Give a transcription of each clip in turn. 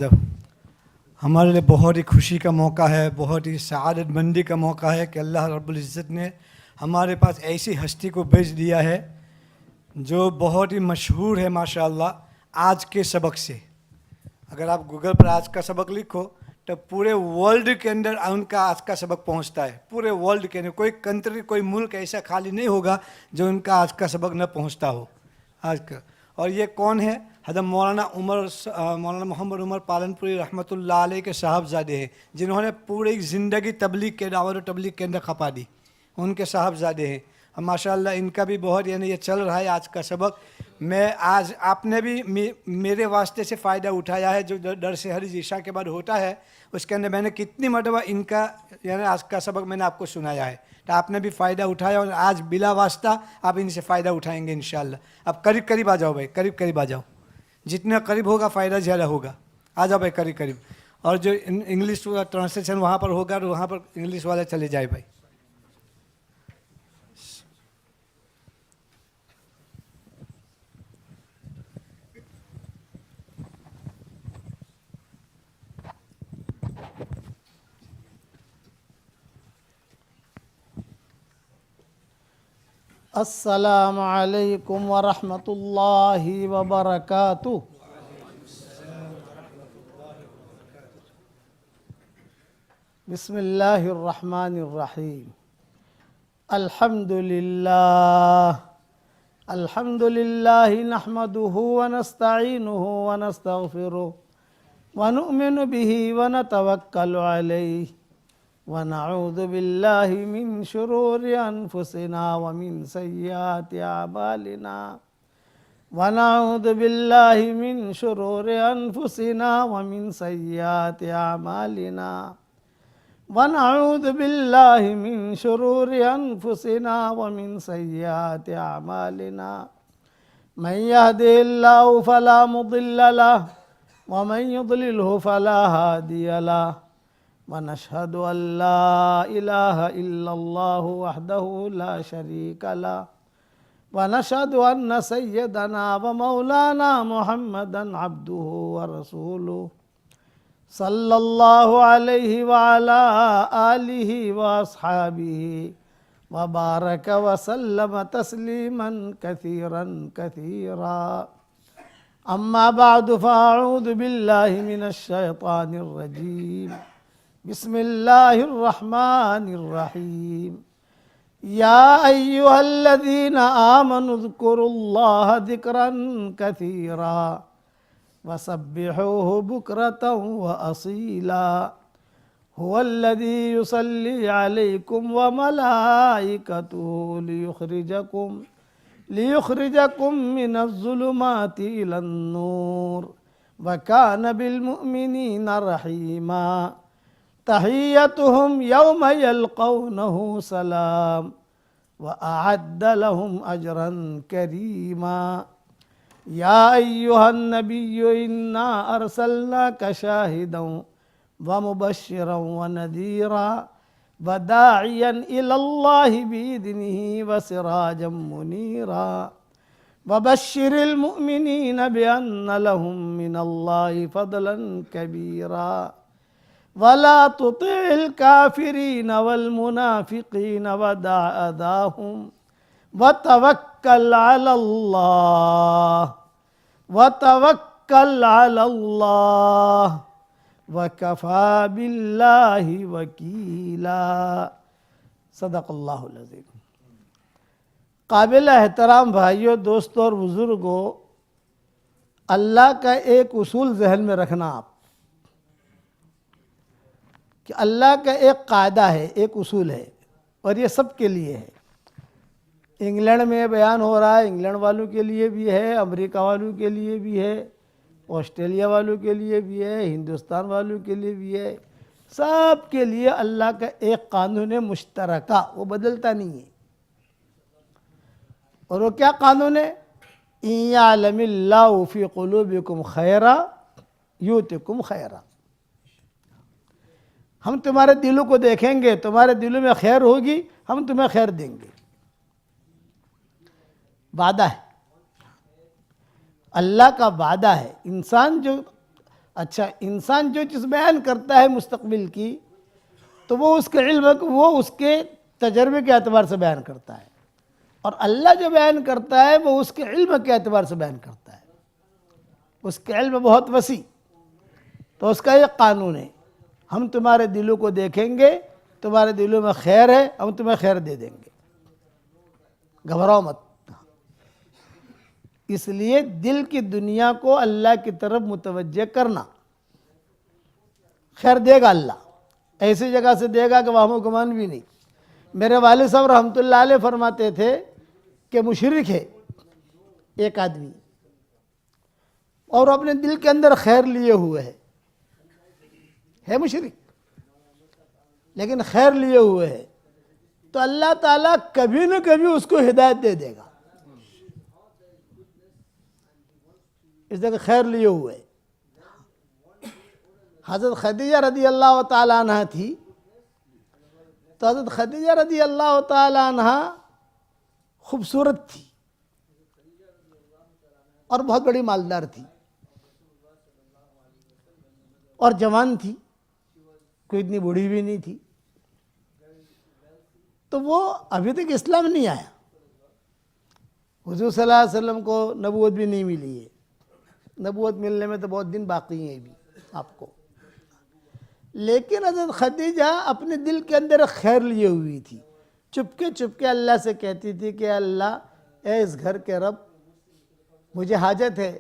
جب ہمارے لیے بہت ہی خوشی کا موقع ہے، بہت ہی سعادت مندی کا موقع ہے کہ اللہ رب العزت نے ہمارے پاس ایسی ہستی کو بھیج دیا ہے جو بہت ہی مشہور ہے ماشاءاللہ آج کے سبق سے۔ اگر آپ گوگل پر آج کا سبق لکھو تو پورے ورلڈ کے اندر ان کا آج کا سبق پہنچتا ہے۔ پورے ورلڈ کے اندر کوئی کنٹری، کوئی ملک ایسا خالی نہیں ہوگا جو ان کا آج کا سبق نہ پہنچتا ہو آج کا۔ اور یہ کون ہے؟ حضرت مولانا محمد عمر پالنپوری رحمۃ اللہ علیہ کے صاحبزادے ہیں، جنہوں نے پوری زندگی تبلیغ کے دعوت و تبلیغ کے اندر کھپا دی، ان کے صاحبزادے ہیں۔ ماشاءاللہ ان کا بھی بہت یہ چل رہا ہے آج کا سبق۔ میں آج آپ نے بھی میرے واسطے سے فائدہ اٹھایا ہے، جو درس حدیث عشاء کے بعد ہوتا ہے اس کے اندر میں نے کتنی مرتبہ ان کا آج کا سبق میں نے آپ کو سنایا ہے، تو آپ نے بھی فائدہ اٹھایا اور آج بلا واسطہ آپ ان سے فائدہ اٹھائیں گے انشاءاللہ۔ اب قریب قریب آ جاؤ بھائی، قریب قریب آ جاؤ، جتنا قریب ہوگا فائدہ زیادہ ہوگا۔ آ جاؤ بھائی قریب قریب، اور جو انگلش ٹرانسلیشن وہاں پر ہوگا تو وہاں پر انگلش والا چلے جائے بھائی۔ السلام علیکم ورحمۃ اللہ وبرکاتہ۔ بسم اللہ الرحمن الرحیم۔ الحمد للہ نحمده ونستعینه ونستغفره ونؤمن به ونتوکل علیہ ونعوذ باللہ من شرور انفسنا ومن سیئات اعمالنا ونعوذ باللہ من شرور انفسنا ومن سیئات اعمالنا ونعوذ باللہ من شرور انفسنا ومن سیئات اعمالنا من يهده الله فلا مضل له ومن يضلله فلا هادي له ونشهد أن لا إله إلا الله وحده لا شريك له ونشهد أن سيدنا ومولانا محمدا عبده ورسوله صلى الله عليه وعلى آله وأصحابه وبارك وسلم تسليما كثيرا كثيرا أما بعد فأعوذ بالله من الشيطان الرجيم بسم الله الرحمن الرحيم يا أيها الذين آمنوا اذكروا الله ذكرا كثيرا وسبحوه بكرة وأصيلا هو الذي يصلي عليكم وملائكته ليخرجكم من الظلمات إلى النور وكان بالمؤمنين رحيما تحيتهم يوم يلقونه سلام وأعد لهم أجرا كريما يا أيها النبي إنا أرسلناك شاهدا ومبشرا ونذيرا وداعيا إلى الله بإذنه وسراجا منيرا وبشر المؤمنين بأن لهم من الله فضلا كبيرا ولا تطع الكافرين والمنافقين ودع أذاهم وتوكل على الله وكفى بالله وكيلا۔ صدق اللہ العظیم۔ قابل احترام بھائیوں، دوستوں اور بزرگوں، اللہ کا ایک اصول ذہن میں رکھنا آپ کہ اللہ کا ایک قاعدہ ہے، ایک اصول ہے، اور یہ سب کے لیے ہے۔ انگلینڈ میں بیان ہو رہا ہے، انگلینڈ والوں کے لیے بھی ہے، امریکہ والوں کے لیے بھی ہے، آسٹریلیا والوں کے لیے بھی ہے، ہندوستان والوں کے لیے بھی ہے، سب کے لیے اللہ کا ایک قانون مشترکہ، وہ بدلتا نہیں ہے۔ اور وہ کیا قانون ہے؟ إِن يَعْلَمِ اللَّهُ فِي قُلُوبِكُمْ خَيْرًا يُؤْتِكُمْ خَيْرًا۔ ہم تمہارے دلوں کو دیکھیں گے، تمہارے دلوں میں خیر ہوگی، ہم تمہیں خیر دیں گے۔ وعدہ ہے، اللہ کا وعدہ ہے۔ انسان جو اچھا انسان جو چیز بیان کرتا ہے مستقبل کی تو وہ اس کے علم وہ اس کے تجربے کے اعتبار سے بیان کرتا ہے، اور اللہ جو بیان کرتا ہے وہ اس کے علم کے اعتبار سے بیان کرتا ہے، اس کے علم بہت وسیع. تو اس کا ایک قانون ہے، ہم تمہارے دلوں کو دیکھیں گے، تمہارے دلوں میں خیر ہے، ہم تمہیں خیر دے دیں گے، گھبراؤ مت. اس لیے دل کی دنیا کو اللہ کی طرف متوجہ کرنا. خیر دے گا اللہ، ایسی جگہ سے دے گا کہ وہم و گمان بھی نہیں. میرے والد صاحب رحمۃ اللہ علیہ فرماتے تھے کہ مشرک ہے ایک آدمی اور اپنے دل کے اندر خیر لیے ہوئے ہے مشرک لیکن خیر لیے ہوئے ہے، تو اللہ تعالیٰ کبھی نہ کبھی اس کو ہدایت دے دے گا. اس جگہ خیر لیے ہوئے. حضرت خدیجہ رضی اللہ تعالیٰ عنہ تھی، تو حضرت خدیجہ رضی اللہ تعالیٰ عنہ خوبصورت تھی اور بہت بڑی مالدار تھی اور جوان تھی، کوئی اتنی بوڑھی بھی نہیں تھی. تو وہ ابھی تک اسلام نہیں آیا، حضور صلی اللہ علیہ وسلم کو نبوت بھی نہیں ملی ہے، نبوت ملنے میں تو بہت دن باقی ہیں ابھی آپ کو. لیکن حضرت خدیجہ اپنے دل کے اندر خیر لیے ہوئی تھی، چپکے اللہ سے کہتی تھی کہ اللہ اے اس گھر کے رب، مجھے حاجت ہے،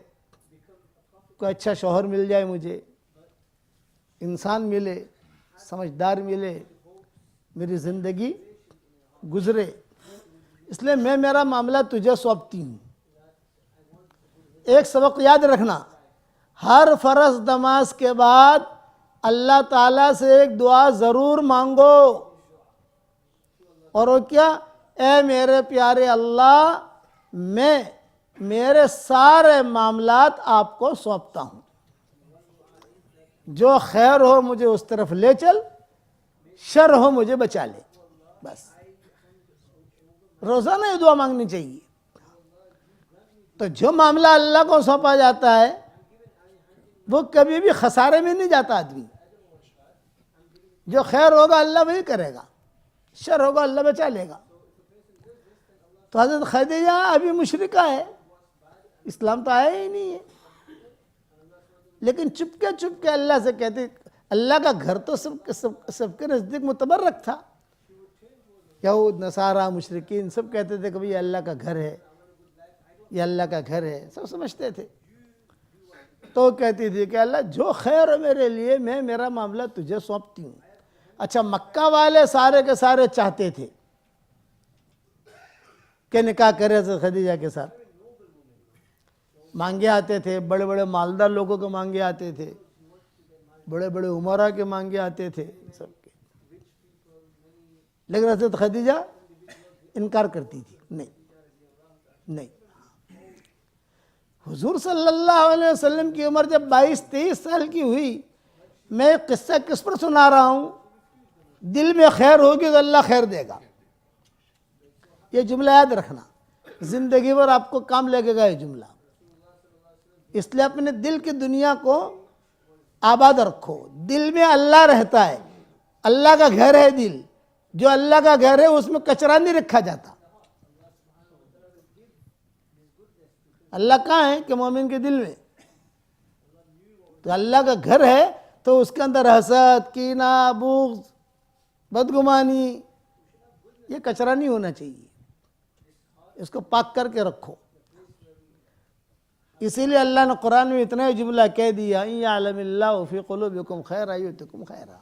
کوئی اچھا شوہر مل جائے، مجھے انسان ملے، سمجھدار ملے، میری زندگی گزرے، اس لیے میں میرا معاملہ تجھے سونپتی ہوں. ایک سبق یاد رکھنا، ہر فرض نماز کے بعد اللہ تعالیٰ سے ایک دعا ضرور مانگو، اور وہ کیا؟ اے میرے پیارے اللہ، میں میرے سارے معاملات آپ کو سونپتا ہوں، جو خیر ہو مجھے اس طرف لے چل، شر ہو مجھے بچا لے. بس روزانہ یہ دعا مانگنی چاہیے. تو جو معاملہ اللہ کو سونپا جاتا ہے وہ کبھی بھی خسارے میں نہیں جاتا آدمی. جو خیر ہوگا اللہ وہی کرے گا، شر ہوگا اللہ بچا لے گا. تو حضرت خدیجہ ابھی مشرکہ ہے، اسلام تو آیا ہی نہیں ہے، لیکن چپکے اللہ سے کہتے. اللہ کا گھر تو سب کے نزدیک متبرک تھا، یہود نصارہ مشرکین سب کہتے تھے کہ یہ اللہ کا گھر ہے، یہ اللہ کا گھر ہے، سب سمجھتے تھے. تو کہتی تھی کہ اللہ جو خیر ہے میرے لیے، میں میرا معاملہ تجھے سونپتی ہوں. اچھا مکہ والے سارے کے سارے چاہتے تھے کہ نکاح کرے حضرت خدیجہ کے ساتھ. مانگے آتے تھے، بڑے بڑے مالدار لوگوں کے مانگے آتے تھے، بڑے بڑے عمرہ کے مانگے آتے تھے سب کے. لیکن حضرت خدیجہ انکار کرتی تھی، نہیں. حضور صلی اللہ علیہ وسلم کی عمر جب 22-23 سال کی ہوئی، میں ایک قصہ کس پر سنا رہا ہوں؟ دل میں خیر ہوگی تو اللہ خیر دے گا. یہ جملہ یاد رکھنا، زندگی بھر آپ کو کام لگے گا یہ جملہ. اس لیے اپنے دل کی دنیا کو آباد رکھو. دل میں اللہ رہتا ہے، اللہ کا گھر ہے دل. جو اللہ کا گھر ہے اس میں کچرا نہیں رکھا جاتا. اللہ کہاں ہے کہ مومن کے دل میں. تو اللہ کا گھر ہے تو اس کے اندر حسد، کینہ، بغض، بدگمانی، یہ کچرا نہیں ہونا چاہیے. اس کو پاک کر کے رکھو. اسی لیے اللہ نے قرآن میں اتنا ہی جملہ کہہ دیا، اِن یعلم اللہ فی قلوبکم خیرا یؤتکم خیرا.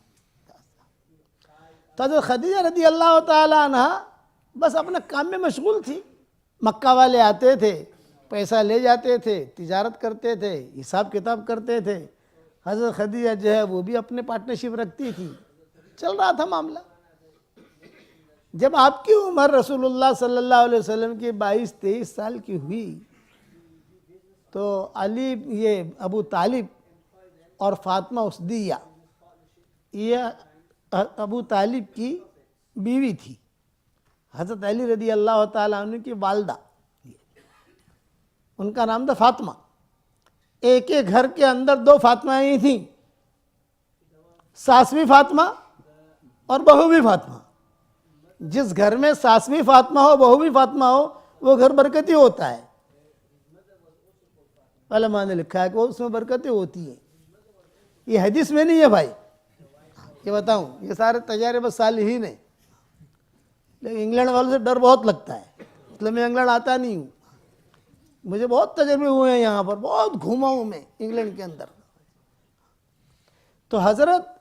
تو حضرت خدیجہ رضی اللہ تعالی عنہ بس اپنے کام میں مشغول تھی. مکہ والے آتے تھے، پیسہ لے جاتے تھے، تجارت کرتے تھے، حساب کتاب کرتے تھے. حضرت خدیجہ جو ہے وہ بھی اپنے پارٹنرشپ رکھتی تھی، چل رہا تھا معاملہ. جب آپ کی عمر رسول اللہ صلی اللہ علیہ وسلم کی 22-23 سال کی ہوئی تو علی، یہ ابو طالب اور فاطمہ اسدیہ، یہ ابو طالب کی بیوی تھی، حضرت علی رضی اللہ تعالیٰ عنہ کی والدہ. ان کا نام تھا فاطمہ. ایک ایک گھر کے اندر 2 فاطمہ تھیں، ساس بھی فاطمہ اور بہو بھی فاطمہ۔ جس گھر میں ساس بھی فاطمہ ہو بہو بھی فاطمہ ہو وہ گھر برکتی ہوتا ہے۔ علماء نے لکھا ہے کہ اس میں برکتیں ہوتی ہیں۔ یہ حدیث میں نہیں ہے بھائی، یہ بتاؤں، یہ سارے تجارب صالحین ہیں۔ لیکن انگلینڈ والوں سے ڈر بہت لگتا ہے، اس لیے میں انگلینڈ آتا نہیں ہوں۔ مجھے بہت تجربے ہوئے ہیں یہاں پر، بہت گھوما ہوں میں انگلینڈ کے اندر۔ تو حضرت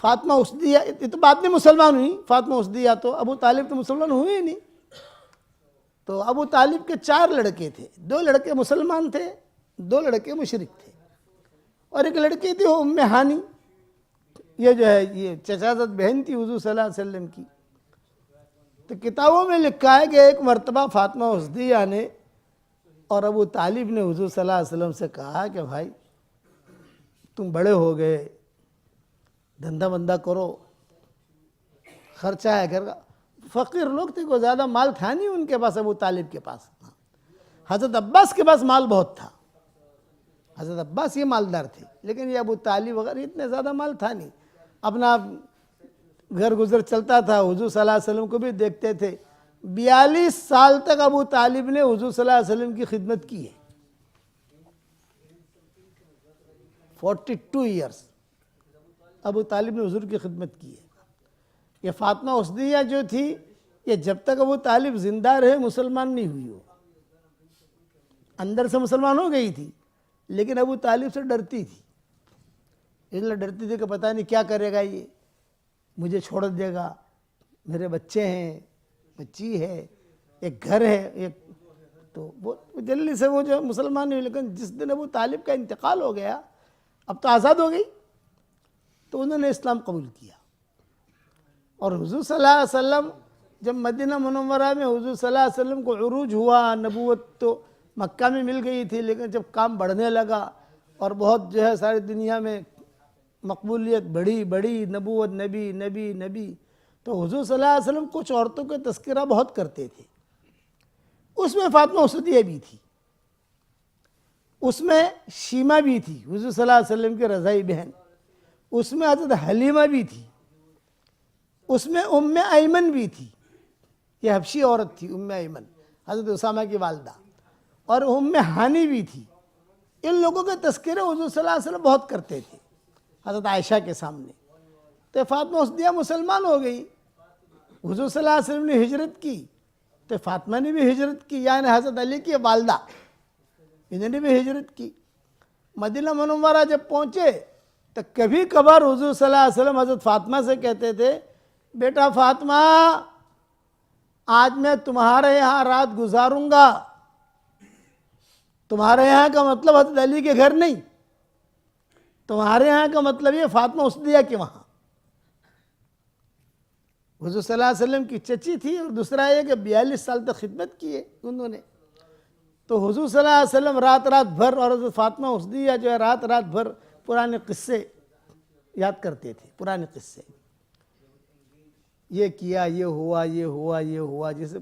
فاطمہ اسدیہ، یہ تو بعد میں مسلمان ہوئی، فاطمہ اسدیہ تو، ابو طالب تو مسلمان ہوئے ہی نہیں۔ تو ابو طالب کے 4 لڑکے تھے، 2 لڑکے مسلمان تھے، 2 لڑکے مشرک تھے، اور ایک لڑکی تھی ام ہانی، یہ جو ہے یہ چچازد بہن تھی حضور صلی اللہ علیہ وسلم کی۔ تو کتابوں میں لکھا ہے کہ ایک مرتبہ فاطمہ اسدیہ نے اور ابو طالب نے حضور صلی اللہ علیہ وسلم سے کہا کہ بھائی تم بڑے ہو گئے، دھندا بندہ کرو، خرچہ ہے گھر کا۔ فقیر لوگ تھے، کوئی زیادہ مال تھا نہیں ان کے پاس، ابو طالب کے پاس۔ حضرت عباس کے پاس مال بہت تھا، حضرت عباس یہ مالدار تھے، لیکن یہ ابو طالب وغیرہ اتنے زیادہ مال تھا نہیں، اپنا گھر گزر چلتا تھا، حضور صلی اللہ علیہ وسلم کو بھی دیکھتے تھے۔ 42 سال تک ابو طالب نے حضور صلی اللہ علیہ وسلم کی خدمت کی ہے، 42 ایئرس ابو طالب نے حضور کی خدمت کی ہے۔ یہ فاطمہ اسدیہ جو تھی، یہ جب تک ابو طالب زندہ رہے مسلمان نہیں ہوئی، ہو اندر سے مسلمان ہو گئی تھی، لیکن ابو طالب سے ڈرتی تھی، اس لیے ڈرتی تھی کہ پتہ نہیں کیا کرے گا، یہ مجھے چھوڑ دے گا، میرے بچے ہیں، بچی ہے، ایک گھر ہے، ایک تو وہ جلدی سے وہ جو مسلمان نہیں ہوئی۔ لیکن جس دن ابو طالب کا انتقال ہو گیا، اب تو آزاد ہو گئی، تو انہوں نے اسلام قبول کیا۔ اور حضور صلی اللہ علیہ وسلم جب مدینہ منورہ میں حضور صلی اللہ علیہ وسلم کو عروج ہوا، نبوت تو مکہ میں مل گئی تھی، لیکن جب کام بڑھنے لگا اور بہت جو ہے ساری دنیا میں مقبولیت بڑی، نبوت، نبی، تو حضور صلی اللہ علیہ وسلم کچھ عورتوں کے تذکرہ بہت کرتے تھے۔ اس میں فاطمہ اسدیہ بھی تھی، اس میں شیمہ بھی تھی، حضور صلی اللہ علیہ وسلم کی رضائی بہن، اس میں حضرت حلیمہ بھی تھی، اس میں ام ایمن بھی تھی، یہ حبشی عورت تھی ام ایمن، حضرت اسامہ کی والدہ، اور ام ہانی بھی تھی۔ ان لوگوں کے تذکرے حضور صلی اللہ علیہ وسلم بہت کرتے تھے حضرت عائشہ کے سامنے۔ تو فاطمہ اسدیہ مسلمان ہو گئی، حضور صلی اللہ علیہ وسلم نے ہجرت کی تو فاطمہ نے بھی ہجرت کی، یعنی حضرت علی کی والدہ، انہوں نے بھی ہجرت کی۔ مدینہ منورہ جب پہنچے تو کبھی کبھار حضور صلی اللہ علیہ وسلم حضرت فاطمہ سے کہتے تھے، بیٹا فاطمہ آج میں تمہارے یہاں رات گزاروں گا۔ تمہارے یہاں کا مطلب حضرت علی کے گھر نہیں، تمہارے یہاں کا مطلب یہ فاطمہ اسدیہ کے وہاں، حضور صلی اللہ علیہ وسلم کی چچی تھی، اور دوسرا یہ کہ 42 سال تک خدمت کی ہے انہوں نے۔ تو حضور صلی اللہ علیہ وسلم رات بھر، اور حضرت فاطمہ اسدیہ جو ہے رات بھر پرانے قصے یاد کرتے تھے، پرانے قصے، یہ کیا، یہ ہوا، جیسے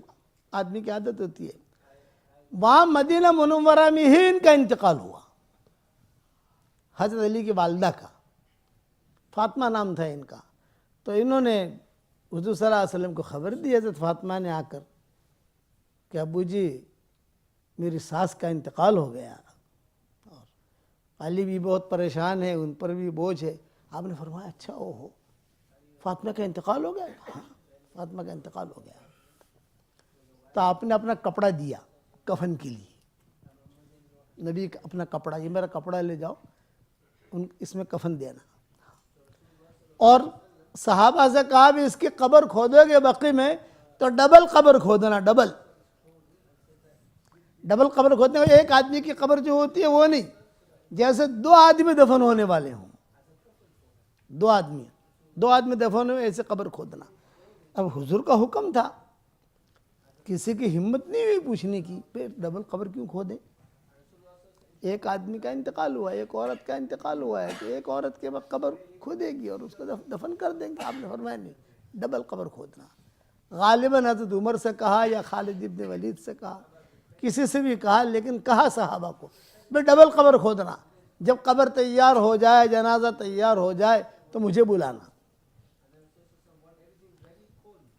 آدمی کی عادت ہوتی ہے۔ وہاں مدینہ منورہ میں ہی ان کا انتقال ہوا، حضرت علی کی والدہ کا، فاطمہ نام تھا ان کا۔ تو انہوں نے حضور صلی اللہ علیہ وسلم کو خبر دی، حضرت فاطمہ نے آ کر، کہ ابو جی میری ساس کا انتقال ہو گیا، اور علی بھی بہت پریشان ہے، ان پر بھی بوجھ ہے۔ آپ نے فرمایا اچھا ہو فاطمہ کا انتقال ہو گیا؟ ہاں فاطمہ کا انتقال ہو گیا۔ تو آپ نے اپنا کپڑا دیا کفن کے لیے، نبی کا اپنا کپڑا، یہ میرا کپڑا لے جاؤ، اس میں کفن دینا۔ اور صحابہ سے کہا بھی اس کی قبر کھودو گے بقی میں تو ڈبل قبر کھودنا، ڈبل قبر کھودنے کا، ایک آدمی کی قبر جو ہوتی ہے وہ نہیں، جیسے 2 آدمی دفن ہونے والے ہوں، 2 آدمی دفن ہوئے، ایسے قبر کھودنا۔ اب حضور کا حکم تھا، کسی کی ہمت نہیں ہوئی پوچھنے کی، پھر ڈبل قبر کیوں کھودیں؟ ایک آدمی کا انتقال ہوا ہے، ایک عورت کا انتقال ہوا ہے، تو ایک عورت کے بعد قبر کھودے گی اور اس کو دفن کر دیں گے۔ آپ نے فرمایا نہیں، ڈبل قبر کھودنا۔ غالباً حضرت عمر سے کہا یا خالد ابن ولید سے کہا، کسی سے بھی کہا، لیکن کہا صحابہ کو پھر ڈبل قبر کھودنا. جب قبر تیار ہو جائے, جنازہ تیار ہو جائے تو مجھے بلانا.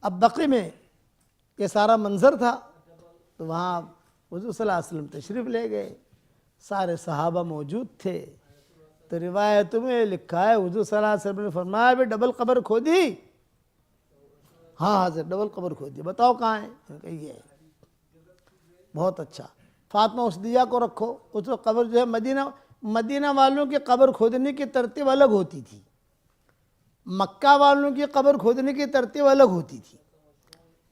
اب بقی میں یہ سارا منظر تھا تو وہاں حضور صلی اللہ علیہ وسلم تشریف لے گئے, سارے صحابہ موجود تھے. تو روایت میں لکھا ہے حضور صلی اللہ علیہ وسلم نے فرمایا بھی ڈبل قبر کھودی؟ ہاں حضرت ڈبل قبر کھودی. بتاؤ کہاں ہے؟ یہ ہے. بہت اچھا. فاطمہ اسدیہ کو رکھو. اس وقت قبر جو ہے مدینہ والوں کی قبر کھودنے کی ترتیب الگ ہوتی تھی, مکہ والوں کی قبر کھودنے کی ترتیب الگ ہوتی تھی.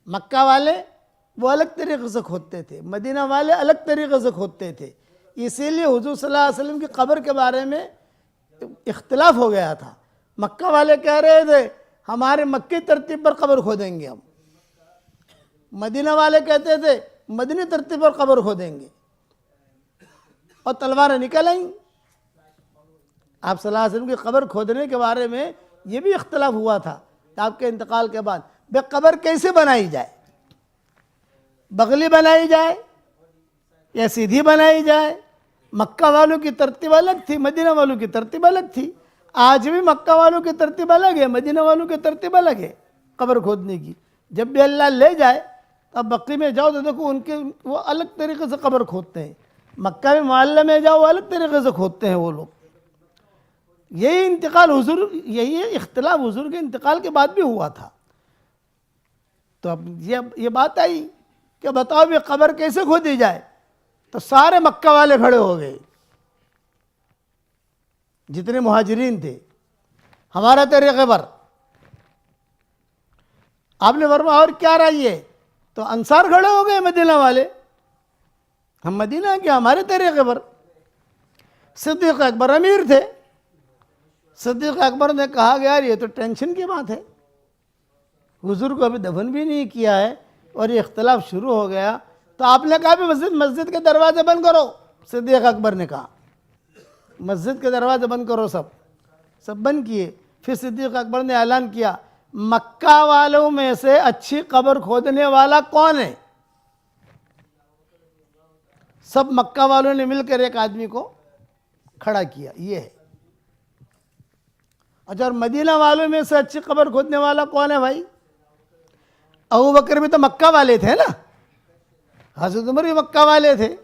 مکہ والے وہ الگ طریقے سے کھودتے تھے, مدینہ والے الگ طریقے سے کھودتے تھے. اسی لیے حضور صلی اللہ علیہ وسلم کی قبر کے بارے میں اختلاف ہو گیا تھا. مکہ والے کہہ رہے تھے ہمارے مکی ترتیب پر قبر کھودیں گے ہم, مدینہ والے کہتے تھے مدنی ترتیب پر قبر کھودیں گے, اور تلواریں نکل آئیں. آپ صلی اللہ علیہ وسلم کی قبر کھودنے کے بارے میں یہ بھی اختلاف ہوا تھا کہ آپ کے انتقال کے بعد بے قبر کیسے بنائی جائے, بغلی بنائی جائے یا سیدھی بنائی جائے. مکہ والوں کی ترتیب الگ تھی, مدینہ والوں کی ترتیب الگ تھی. آج بھی مکہ والوں کی ترتیب الگ ہے, مدینہ والوں کی ترتیب الگ ہے قبر کھودنے کی. جب بھی اللہ لے جائے اب بقی میں جاؤ تو دیکھو ان کے وہ الگ طریقے سے قبر کھودتے ہیں. مکہ میں معلیٰ میں جاؤ وہ الگ طریقے سے کھودتے ہیں وہ لوگ. یہی انتقال حضور, یہی اختلاف حضور کے انتقال کے بعد بھی ہوا تھا. تو اب یہ بات آئی کہ بتاؤ بھی قبر کیسے کھودی جائے, تو سارے مکہ والے کھڑے ہو گئے جتنے مہاجرین تھے ہمارا طریقے پر. آپ نے فرمایا اور کیا رہی ہے؟ تو انصار کھڑے ہو گئے مدینہ والے, ہم مدینہ کے ہمارے طریقے پر. صدیق اکبر امیر تھے. صدیق اکبر نے کہا کہ یار یہ تو ٹینشن کی بات ہے, حضور کو ابھی دفن بھی نہیں کیا ہے اور یہ اختلاف شروع ہو گیا. تو آپ نے کہا بھی مسجد کے دروازے بند کرو. صدیق اکبر نے کہا مسجد کے دروازے بند کرو. سب بند کیے. پھر صدیق اکبر نے اعلان کیا مکہ والوں میں سے اچھی قبر کھودنے والا کون ہے؟ سب مکہ والوں نے مل کر ایک آدمی کو کھڑا کیا, یہ ہے. اچھا, اور مدینہ والوں میں سے اچھی قبر کھودنے والا کون ہے بھائی؟ ابو بکر بھی تو مکہ والے تھے نا, حضرت عمر بھی مکہ والے تھے,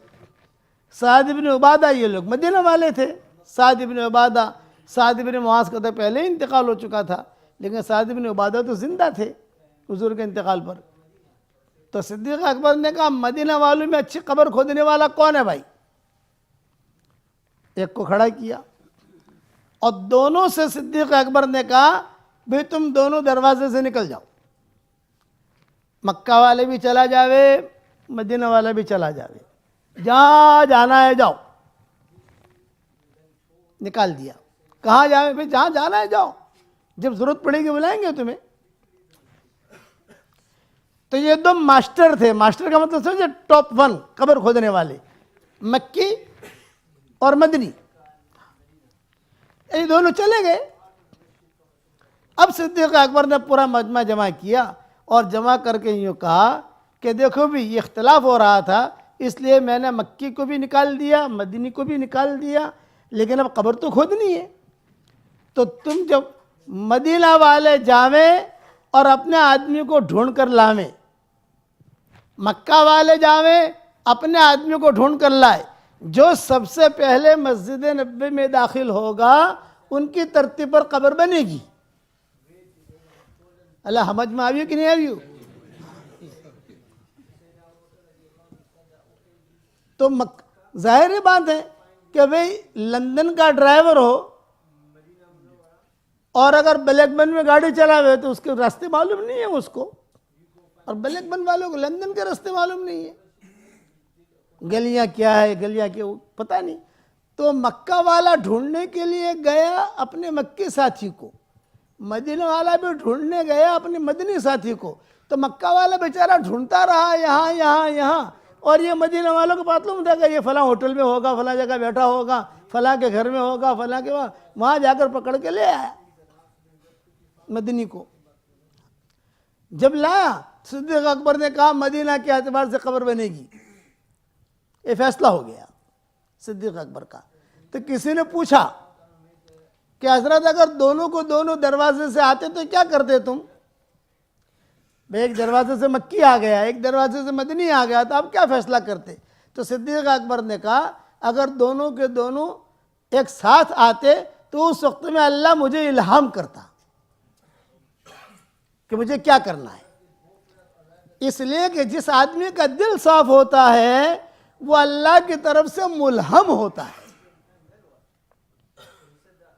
سعد بن عبادہ یہ لوگ مدینہ والے تھے. سعد بن عبادہ, سعد بن معاذ کا تو پہلے ہی انتقال ہو چکا تھا, لیکن سعد بن عبادہ تو زندہ تھے حضور کے انتقال پر. تو صدیق اکبر نے کہا مدینہ والوں میں اچھی قبر کھودنے والا کون ہے بھائی؟ ایک کو کھڑا کیا, اور دونوں سے صدیق اکبر نے کہا بھئی تم دونوں دروازے سے نکل جاؤ, مکہ والے بھی چلا جاوے, مدینہ والا بھی چلا جاوے, جہاں جانا ہے جاؤ. نکال دیا. کہاں جاوے بھئی؟ جہاں جانا ہے جاؤ, جب ضرورت پڑے گی بلائیں گے تمہیں. تو یہ دو ماسٹر تھے. ماسٹر کا مطلب سمجھے ٹاپ 1 قبر کھودنے والے, مکی اور مدنی. یہ دونوں چلے گئے. اب صدیق اکبر نے پورا مجمع جمع کیا اور جمع کر کے یوں کہا کہ دیکھو بھی یہ اختلاف ہو رہا تھا, اس لیے میں نے مکی کو بھی نکال دیا, مدنی کو بھی نکال دیا, لیکن اب قبر تو کھودنی ہے. تو تم جب مدینہ والے جاویں اور اپنے آدمی کو ڈھونڈ کر لاویں, مکہ والے جاویں اپنے آدمی کو ڈھونڈ کر لائے, جو سب سے پہلے مسجد نبوی میں داخل ہوگا ان کی ترتیب پر قبر بنے گی. اللہ سمجھ میں آئیو کہ نہیں آئیو؟ تو ظاہر بات ہے کہ بھئی لندن کا ڈرائیور ہو اور اگر بلیک بن میں گاڑی چلاوے تو اس کے راستے معلوم نہیں ہے اس کو, اور بلیک بن والوں کو لندن کے راستے معلوم نہیں ہے, گلیاں کیا ہے گلیاں کیا پتہ نہیں. تو مکہ والا ڈھونڈنے کے لیے گیا اپنے مکی ساتھی کو, مدینہ والا بھی ڈھونڈنے گیا اپنے مدنی ساتھی کو. تو مکہ والا بیچارہ ڈھونڈتا رہا یہاں یہاں یہاں, اور یہ مدینہ والوں کو معلوم تھا کہ یہ فلاں ہوٹل میں ہوگا, فلاں جگہ بیٹھا ہوگا, فلاں کے گھر میں ہوگا, فلاں کے وہاں جا کر پکڑ کے لے آیا مدنی کو. جب لایا صدیق اکبر نے کہا مدینہ کے اعتبار سے قبر بنے گی, یہ فیصلہ ہو گیا. صدیق اکبر کا. تو کسی نے پوچھا کہ حضرت اگر دونوں کو دونوں دروازے سے آتے تو کیا کرتے تم؟ ایک دروازے سے مکی آ گیا, ایک دروازے سے مدنی آ گیا, تو اب کیا فیصلہ کرتے؟ تو صدیق اکبر نے کہا اگر دونوں کے دونوں ایک ساتھ آتے تو اس وقت میں اللہ مجھے الہام کرتا کہ مجھے کیا کرنا ہے. اس لیے کہ جس آدمی کا دل صاف ہوتا ہے وہ اللہ کی طرف سے ملہم ہوتا ہے.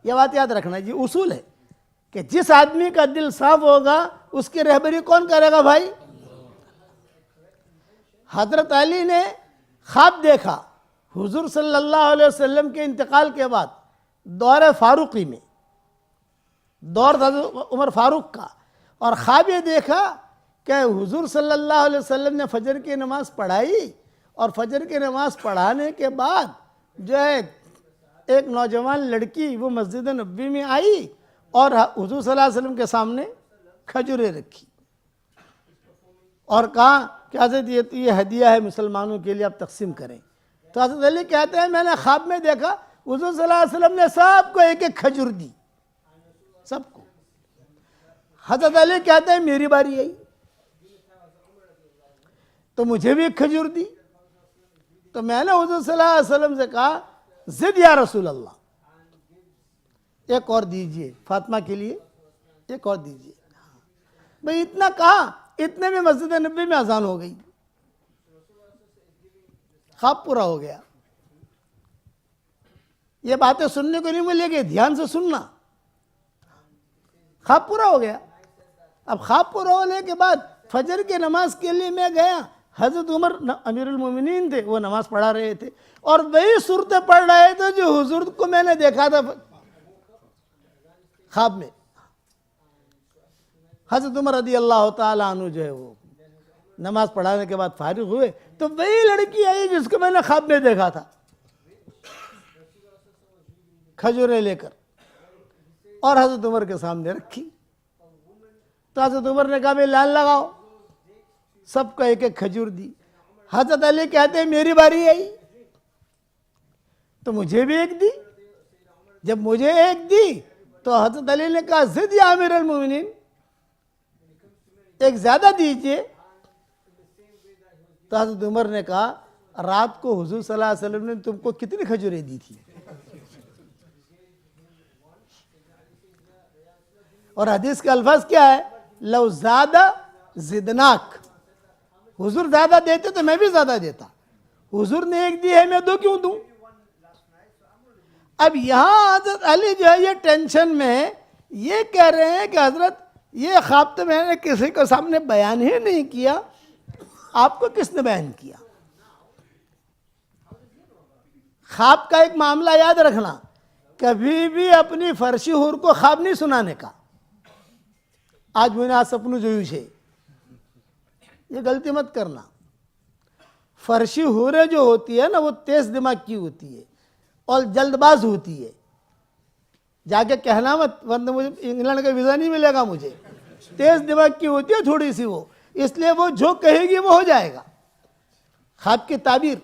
یہ بات یاد رکھنا جی, اصول ہے کہ جس آدمی کا دل صاف ہوگا اس کی رہبری کون کرے گا بھائی؟ حضرت علی نے خواب دیکھا حضور صلی اللہ علیہ وسلم کے انتقال کے بعد دور فاروقی میں, دور حضرت عمر فاروق کا, اور خواب یہ دیکھا کہ حضور صلی اللہ علیہ وسلم نے فجر کی نماز پڑھائی, اور فجر کی نماز پڑھانے کے بعد جو ہے ایک نوجوان لڑکی وہ مسجد نبوی میں آئی اور حضور صلی اللہ علیہ وسلم کے سامنے کھجوریں رکھی اور کہا کہ حضرت یہ ہدیہ ہے مسلمانوں کے لیے, آپ تقسیم کریں. تو حضرت علی کہتے ہیں میں نے خواب میں دیکھا حضور صلی اللہ علیہ وسلم نے سب کو ایک ایک کھجور دی, سب کو. حضرت علی کہتے ہیں میری باری آئی تو مجھے بھی ایک کھجور دی. تو میں نے حضور صلی اللہ علیہ وسلم سے کہا زد یا رسول اللہ, ایک اور دیجئے فاطمہ کے لیے, ایک اور دیجئے. بھئی اتنا کہا, اتنے میں مسجد نبوی میں اذان ہو گئی, خواب پورا ہو گیا. یہ باتیں سننے کو نہیں ملے گی, دھیان سے سننا. خواب پورا ہو گیا. اب خواب پورا ہونے کے بعد فجر کی نماز کے لیے میں گیا, حضرت عمر امیر المومنین تھے, وہ نماز پڑھا رہے تھے اور وہی صورتیں پڑھ رہے تھے جو حضور کو میں نے دیکھا تھا خواب میں. حضرت عمر رضی اللہ تعالیٰ عنہ جو ہے وہ نماز پڑھانے کے بعد فارغ ہوئے تو وہی لڑکی آئی جس کو میں نے خواب میں دیکھا تھا, کھجوریں لے کر, اور حضرت عمر کے سامنے رکھی. تو حضرت عمر نے کہا بھائی لائن لگاؤ, سب کو ایک ایک کھجور دی. حضرت علی کہتے ہیں میری باری آئی تو مجھے بھی ایک دی. جب مجھے ایک دی تو حضرت علی نے کہا زد یا امیر المومنین, ایک زیادہ دیجئے. تو حضرت عمر نے کہا رات کو حضور صلی اللہ علیہ وسلم نے تم کو کتنی کھجوریں دی تھی؟ اور حدیث کے الفاظ کیا ہے؟ لو زیادہ زدناک, حضور زیادہ دیتے تو میں بھی زیادہ دیتا. حضور نے ایک دی ہے میں دو کیوں دوں؟ اب یہاں حضرت علی جو ہے یہ ٹینشن میں یہ کہہ رہے ہیں کہ حضرت یہ خواب تو میں نے کسی کو سامنے بیان ہی نہیں کیا, آپ کو کس نے بیان کیا؟ خواب کا ایک معاملہ یاد رکھنا, کبھی بھی اپنی فرشی حور کو خواب نہیں سنانے کا. آج میں نے آج سپنوں જોયું છે, یہ غلطی مت کرنا. فرشی حوریں جو ہوتی ہے نا وہ تیز دماغ کی ہوتی ہے اور جلد باز ہوتی ہے. جا کے کہنا مت ورنہ مجھے انگلینڈ کا ویزا نہیں ملے گا. مجھے تیز دماغ کی ہوتی ہے تھوڑی سی وہ, اس لیے وہ جو کہے گی وہ ہو جائے گا. خواب کی تعبیر,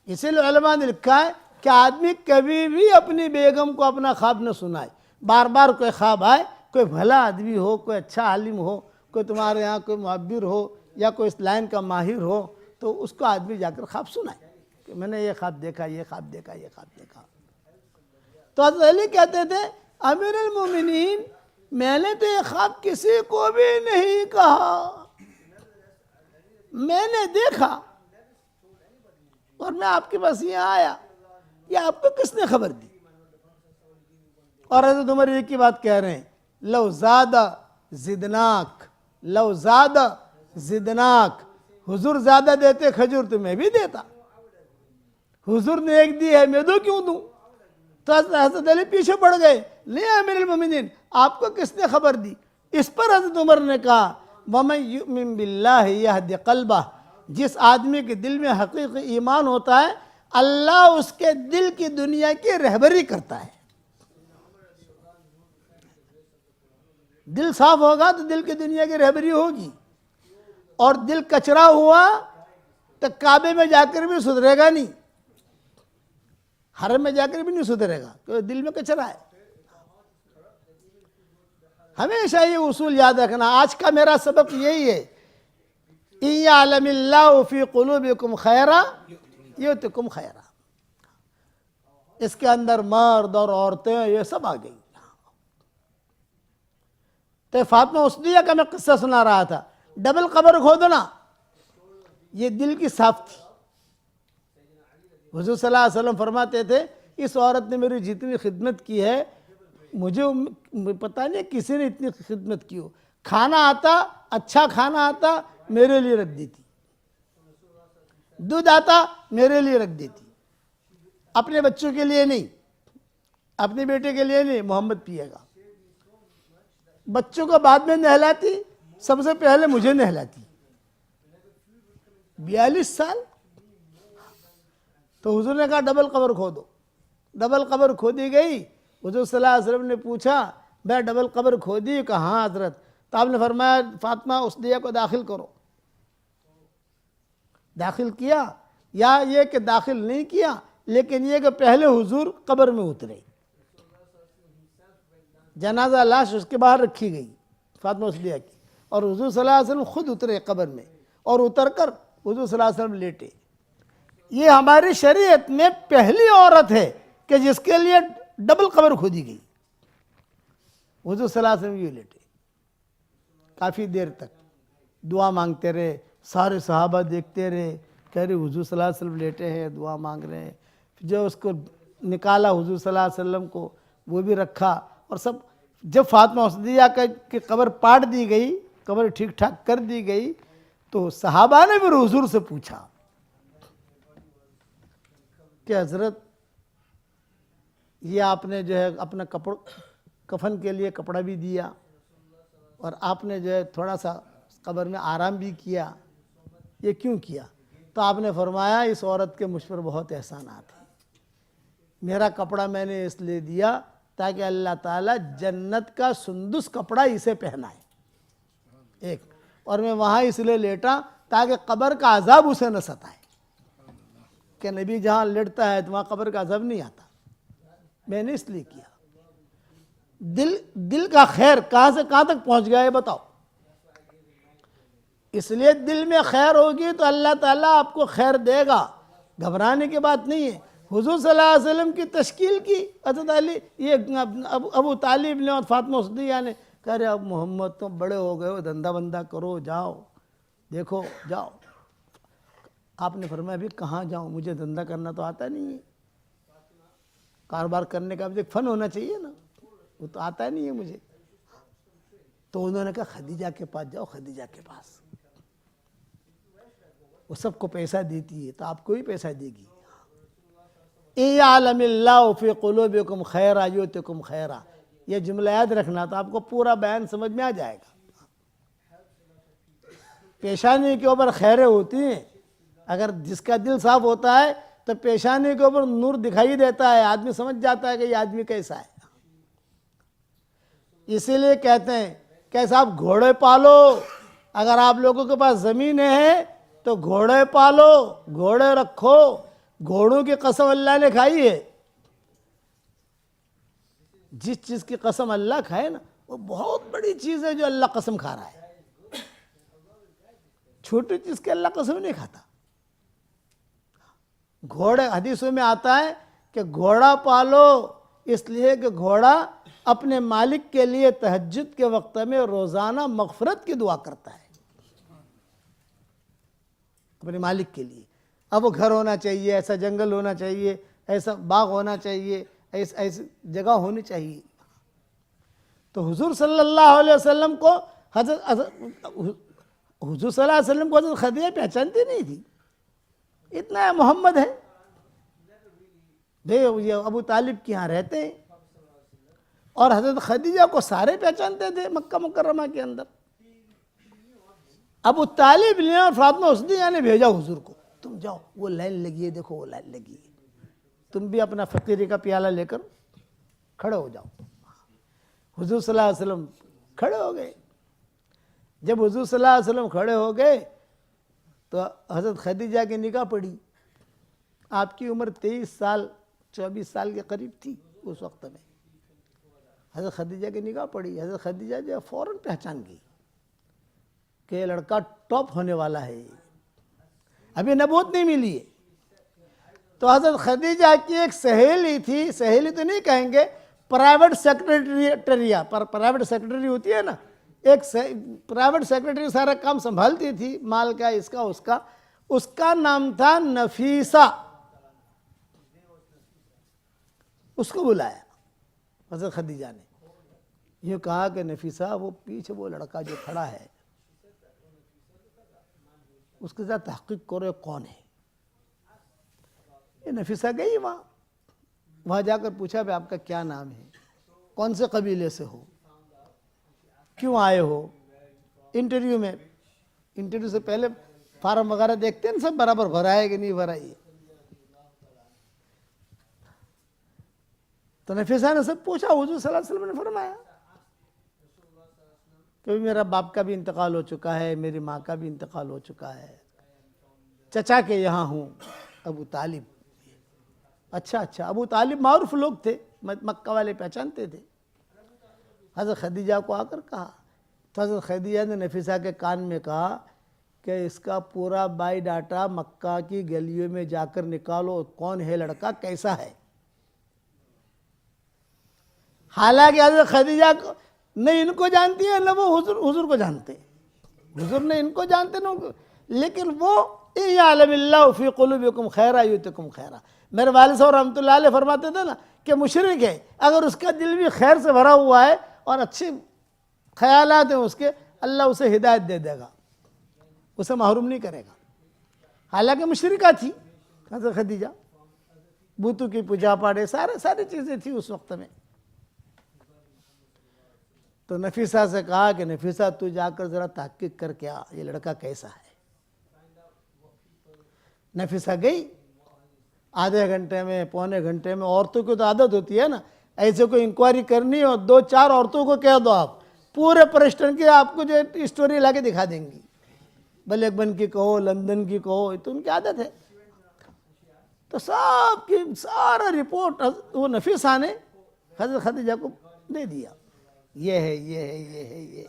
اسی لیے علماء نے لکھا ہے کہ آدمی کبھی بھی اپنی بیگم کو اپنا خواب نہ سنائے. بار بار کوئی خواب آئے, کوئی بھلا آدمی ہو, کوئی اچھا عالم ہو, کوئی تمہارے یہاں کوئی معبر ہو یا کوئی اس لائن کا ماہر ہو, تو اس کو آدمی جا کر خواب سنائے کہ میں نے یہ خواب دیکھا, یہ خواب دیکھا, یہ خواب دیکھا. تو حضرت علی کہتے تھے امیر المومنین میں نے تو یہ خواب کسی کو بھی نہیں کہا, میں نے دیکھا اور میں آپ کے پاس یہاں آیا, یہ آپ کو کس نے خبر دی؟ اور حضرت عمر ایک ہی بات کہہ رہے ہیں, لو زیادہ زدناک, لو زیادہ زدناک, حضور زیادہ دیتے کھجور تو میں بھی دیتا. حضور نے ایک دی ہے میں دو کیوں دوں؟ تو حضرت علی پیچھے پڑ گئے, نہیں امیر المومنین آپ کو کس نے خبر دی؟ اس پر حضرت عمر نے کہا وَمَن يُؤْمِن بِاللَّهِ يَهْدِ قَلْبَهُ, جس آدمی کے دل میں حقیقی ایمان ہوتا ہے اللہ اس کے دل کی دنیا کی رہبری کرتا ہے. دل صاف ہوگا تو دل کی دنیا کی رہبری ہوگی, اور دل کچرا ہوا تو کعبے میں جا کر بھی سدھرے گا نہیں. حرم میں جا کر بھی نہیں سدھرے گا کیونکہ دل میں کچرا ہے. ہمیشہ یہ اصول یاد رکھنا. آج کا میرا سبق یہی ہے, اِن یعلم اللہ فی قلوبکم خیرا یؤتکم خیرا. اس کے اندر مرد اور عورتیں یہ سب آ گئی. تو فاطمہ اسدیہ کا میں قصہ سنا رہا تھا, ڈبل قبر کھودنا یہ دل کی صاف تھی. حضور صلی اللہ علیہ وسلم فرماتے تھے اس عورت نے میری جتنی خدمت کی ہے مجھے پتہ نہیں کسی نے اتنی خدمت کی ہو. کھانا آتا, اچھا کھانا آتا, میرے لیے رکھ دیتی. دودھ آتا, میرے لیے رکھ دیتی. اپنے بچوں کے لیے نہیں, اپنے بیٹے کے لیے نہیں, محمد پیے گا. بچوں کو بعد میں نہلاتی, سب سے پہلے مجھے نہلاتی. 42 سال. تو حضور نے کہا ڈبل قبر کھودو. ڈبل قبر کھودی گئی. حضور صلی اللہ علیہ وسلم نے پوچھا میں ڈبل قبر کھودی؟ کہا ہاں حضرت. تو آپ نے فرمایا فاطمہ اسدیہ کو داخل کرو. داخل کیا, یا یہ کہ داخل نہیں کیا, لیکن یہ کہ پہلے حضور قبر میں اترے. جنازہ لاش اس کے باہر رکھی گئی فاطمہ اسدیہ کی, اور حضور صلی اللہ علیہ وسلم خود اترے قبر میں, اور اتر کر حضور صلی اللہ علیہ وسلم لیٹے. یہ ہماری شریعت میں پہلی عورت ہے کہ جس کے لیے ڈبل قبر کھودی گئی. حضور صلی اللہ علیہ وسلم یہ لیٹے. کافی دیر تک دعا مانگتے رہے. سارے صحابہ دیکھتے رہے, کہہ رہے حضور صلی اللہ علیہ وسلم لیٹے ہیں, دعا مانگ رہے ہیں. جو اس کو نکالا حضور صلی اللہ علیہ وسلم کو, وہ بھی رکھا, اور سب. جب فاطمہ اسدیہ کی قبر پاٹ دی گئی, قبر ٹھیک ٹھاک کر دی گئی, تو صحابہ نے پھر حضور سے پوچھا کہ حضرت یہ آپ نے جو ہے اپنا کفن کے لیے کپڑا بھی دیا, اور آپ نے جو ہے تھوڑا سا قبر میں آرام بھی کیا, یہ کیوں کیا؟ تو آپ نے فرمایا اس عورت کے مجھ پر بہت احسانات ہیں. میرا کپڑا میں نے اس لیے دیا تاکہ اللہ تعالیٰ جنت کا سندس کپڑا اسے پہنائے, ایک, اور میں وہاں اس لیے لیٹا تاکہ قبر کا عذاب اسے نہ ستائے. کہ نبی جہاں لیٹتا ہے تو وہاں قبر کا عذاب نہیں آتا. میں نے اس لیے کیا. دل کا خیر کہاں سے کہاں تک پہنچ گیا ہے بتاؤ. اس لیے دل میں خیر ہوگی تو اللہ تعالیٰ آپ کو خیر دے گا, گھبرانے کی بات نہیں ہے. حضور صلی اللہ علیہ وسلم کی تشکیل کی حضرت علی, یہ ابو طالب نے اور فاطمہ اسدیہ نے. کہہ رہے اب محمد تو بڑے ہو گئے ہو, دھندا بندہ کرو, جاؤ دیکھو جاؤ. آپ نے فرمایا ابھی کہاں جاؤں, مجھے دھندا کرنا تو آتا نہیں ہے. کاروبار کرنے کا بھی ایک فن ہونا چاہیے نا, وہ تو آتا نہیں ہے مجھے. تو انہوں نے کہا خدیجہ کے پاس جاؤ, خدیجہ کے پاس, وہ سب کو پیسہ دیتی ہے, تو آپ کو بھی پیسہ دے گی. اِن یعلم اللہ فی قلوبکم خیرا یؤتکم خیرا. یہ جملہ یاد رکھنا تو آپ کو پورا بیان سمجھ میں آ جائے گا. پیشانی کے اوپر خیریں ہوتی ہیں. اگر جس کا دل صاف ہوتا ہے تو پیشانی کے اوپر نور دکھائی دیتا ہے, آدمی سمجھ جاتا ہے کہ یہ آدمی کیسا ہے. اسی لیے کہتے ہیں کہ صاحب گھوڑے پالو. اگر آپ لوگوں کے پاس زمین ہے تو گھوڑے پالو, گھوڑے رکھو. گھوڑوں کی قسم اللہ نے کھائی ہے. جس چیز کی قسم اللہ کھائے نا وہ بہت بڑی چیز ہے جو اللہ قسم کھا رہا ہے. چھوٹی چیز کے اللہ قسم نہیں کھاتا. گھوڑے حدیثوں میں آتا ہے کہ گھوڑا پالو, اس لیے کہ گھوڑا اپنے مالک کے لیے تہجد کے وقت میں روزانہ مغفرت کی دعا کرتا ہے اپنے مالک کے لیے. اب وہ گھر ہونا چاہیے, ایسا جنگل ہونا چاہیے, ایسا باغ ہونا چاہیے, ایسی جگہ ہونی چاہیے. تو حضور صلی اللہ علیہ وسلم کو حضور صلی اللہ علیہ وسلم کو حضرت خدیجہ پہچانتی نہیں تھی. اتنا محمد ہے, یہ ابو طالب کے یہاں رہتے ہیں, اور حضرت خدیجہ کو سارے پہچانتے تھے مکہ مکرمہ کے اندر. ابو طالب نے اور فاطمہ اسدیہ نے بھیجا حضور کو, تم جاؤ وہ لائن لگی ہے, دیکھو وہ لائن لگی ہے, تم بھی اپنا فقیری کا پیالہ لے کر کھڑے ہو جاؤ. حضور صلی اللہ علیہ وسلم کھڑے ہو گئے. جب حضور صلی اللہ علیہ وسلم کھڑے ہو گئے تو حضرت خدیجہ کی نگاہ پڑی. آپ کی عمر 23 سال 24 سال کے قریب تھی اس وقت میں. حضرت خدیجہ کی نگاہ پڑی. حضرت خدیجہ جو فوراً پہچان گئی کہ یہ لڑکا ٹاپ ہونے والا ہے, ابھی نبوت نہیں ملی ہے. تو حضرت خدیجہ کی ایک سہیلی تھی, سہیلی تو نہیں کہیں گے, پرائیویٹ سیکرٹری ہوتی ہے نا, ایک پرائیویٹ سیکرٹری سارا کام سنبھالتی تھی, مال کا, اس کا نام تھا نفیسہ. اس کو بلایا حضرت خدیجہ نے, یہ کہا کہ نفیسہ وہ پیچھے وہ لڑکا جو کھڑا ہے اس کے ساتھ تحقیق کرو کون ہے. یہ نفیسہ گئی وہاں جا کر پوچھا بھائی آپ کا کیا نام ہے, کون سے قبیلے سے ہو, کیوں آئے ہو. انٹرویو سے پہلے فارم وغیرہ دیکھتے ہیں سب برابر بھرا ہے کہ نہیں بھرا. یہ تو نفیسہ نے سب پوچھا. حضور صلی اللہ علیہ وسلم نے فرمایا کہ میرا باپ کا بھی انتقال ہو چکا ہے, میری ماں کا بھی انتقال ہو چکا ہے, چچا کے یہاں ہوں, ابو طالب. اچھا ابو طالب معروف لوگ تھے, مکہ والے پہچانتے تھے. حضرت خدیجہ کو آ کر کہا تو حضرت خدیجہ نے نفیسہ کے کان میں کہا کہ اس کا پورا بائی ڈاٹا مکہ کی گلیوں میں جا کر نکالو, کون ہے لڑکا, کیسا ہے. حالانکہ حضرت خدیجہ کو نہ ان کو جانتی ہے نہ وہ حضور کو جانتے, حضور نے ان کو جانتے نہ, لیکن وہ یعلم اللہ فی قلوبکم خیرا یؤتکم خیرا. میرے والد صاحب رحمۃ اللہ علیہ فرماتے تھے نا کہ مشرک ہے, اگر اس کا دل بھی خیر سے بھرا ہوا ہے اور اچھے خیالات ہیں اس کے, اللہ اسے ہدایت دے دے گا, اسے محروم نہیں کرے گا. حالانکہ مشرکہ تھی حضرت خدیجہ, بتوں کی پوجا پاٹے ساری چیزیں تھیں اس وقت میں. تو نفیسہ سے کہا کہ نفیسہ تو جا کر ذرا تحقیق کر کے آ, یہ لڑکا کیسا ہے. نفیسہ گئی, آدھے گھنٹے میں پونے گھنٹے میں, عورتوں کی تو عادت ہوتی ہے نا, ایسے کوئی انکوائری کرنی ہو 2-4 عورتوں کو کہہ دو, آپ پورے پرسٹن کی آپ کو جو اسٹوری لا کے دکھا دیں گی, بلیک بن کی کہو, لندن کی کہو, تو ان کی عادت ہے. تو سب کی سارا رپورٹ وہ نفیسہ نے حضرت خدیجہ کو دے دیا, یہ ہے.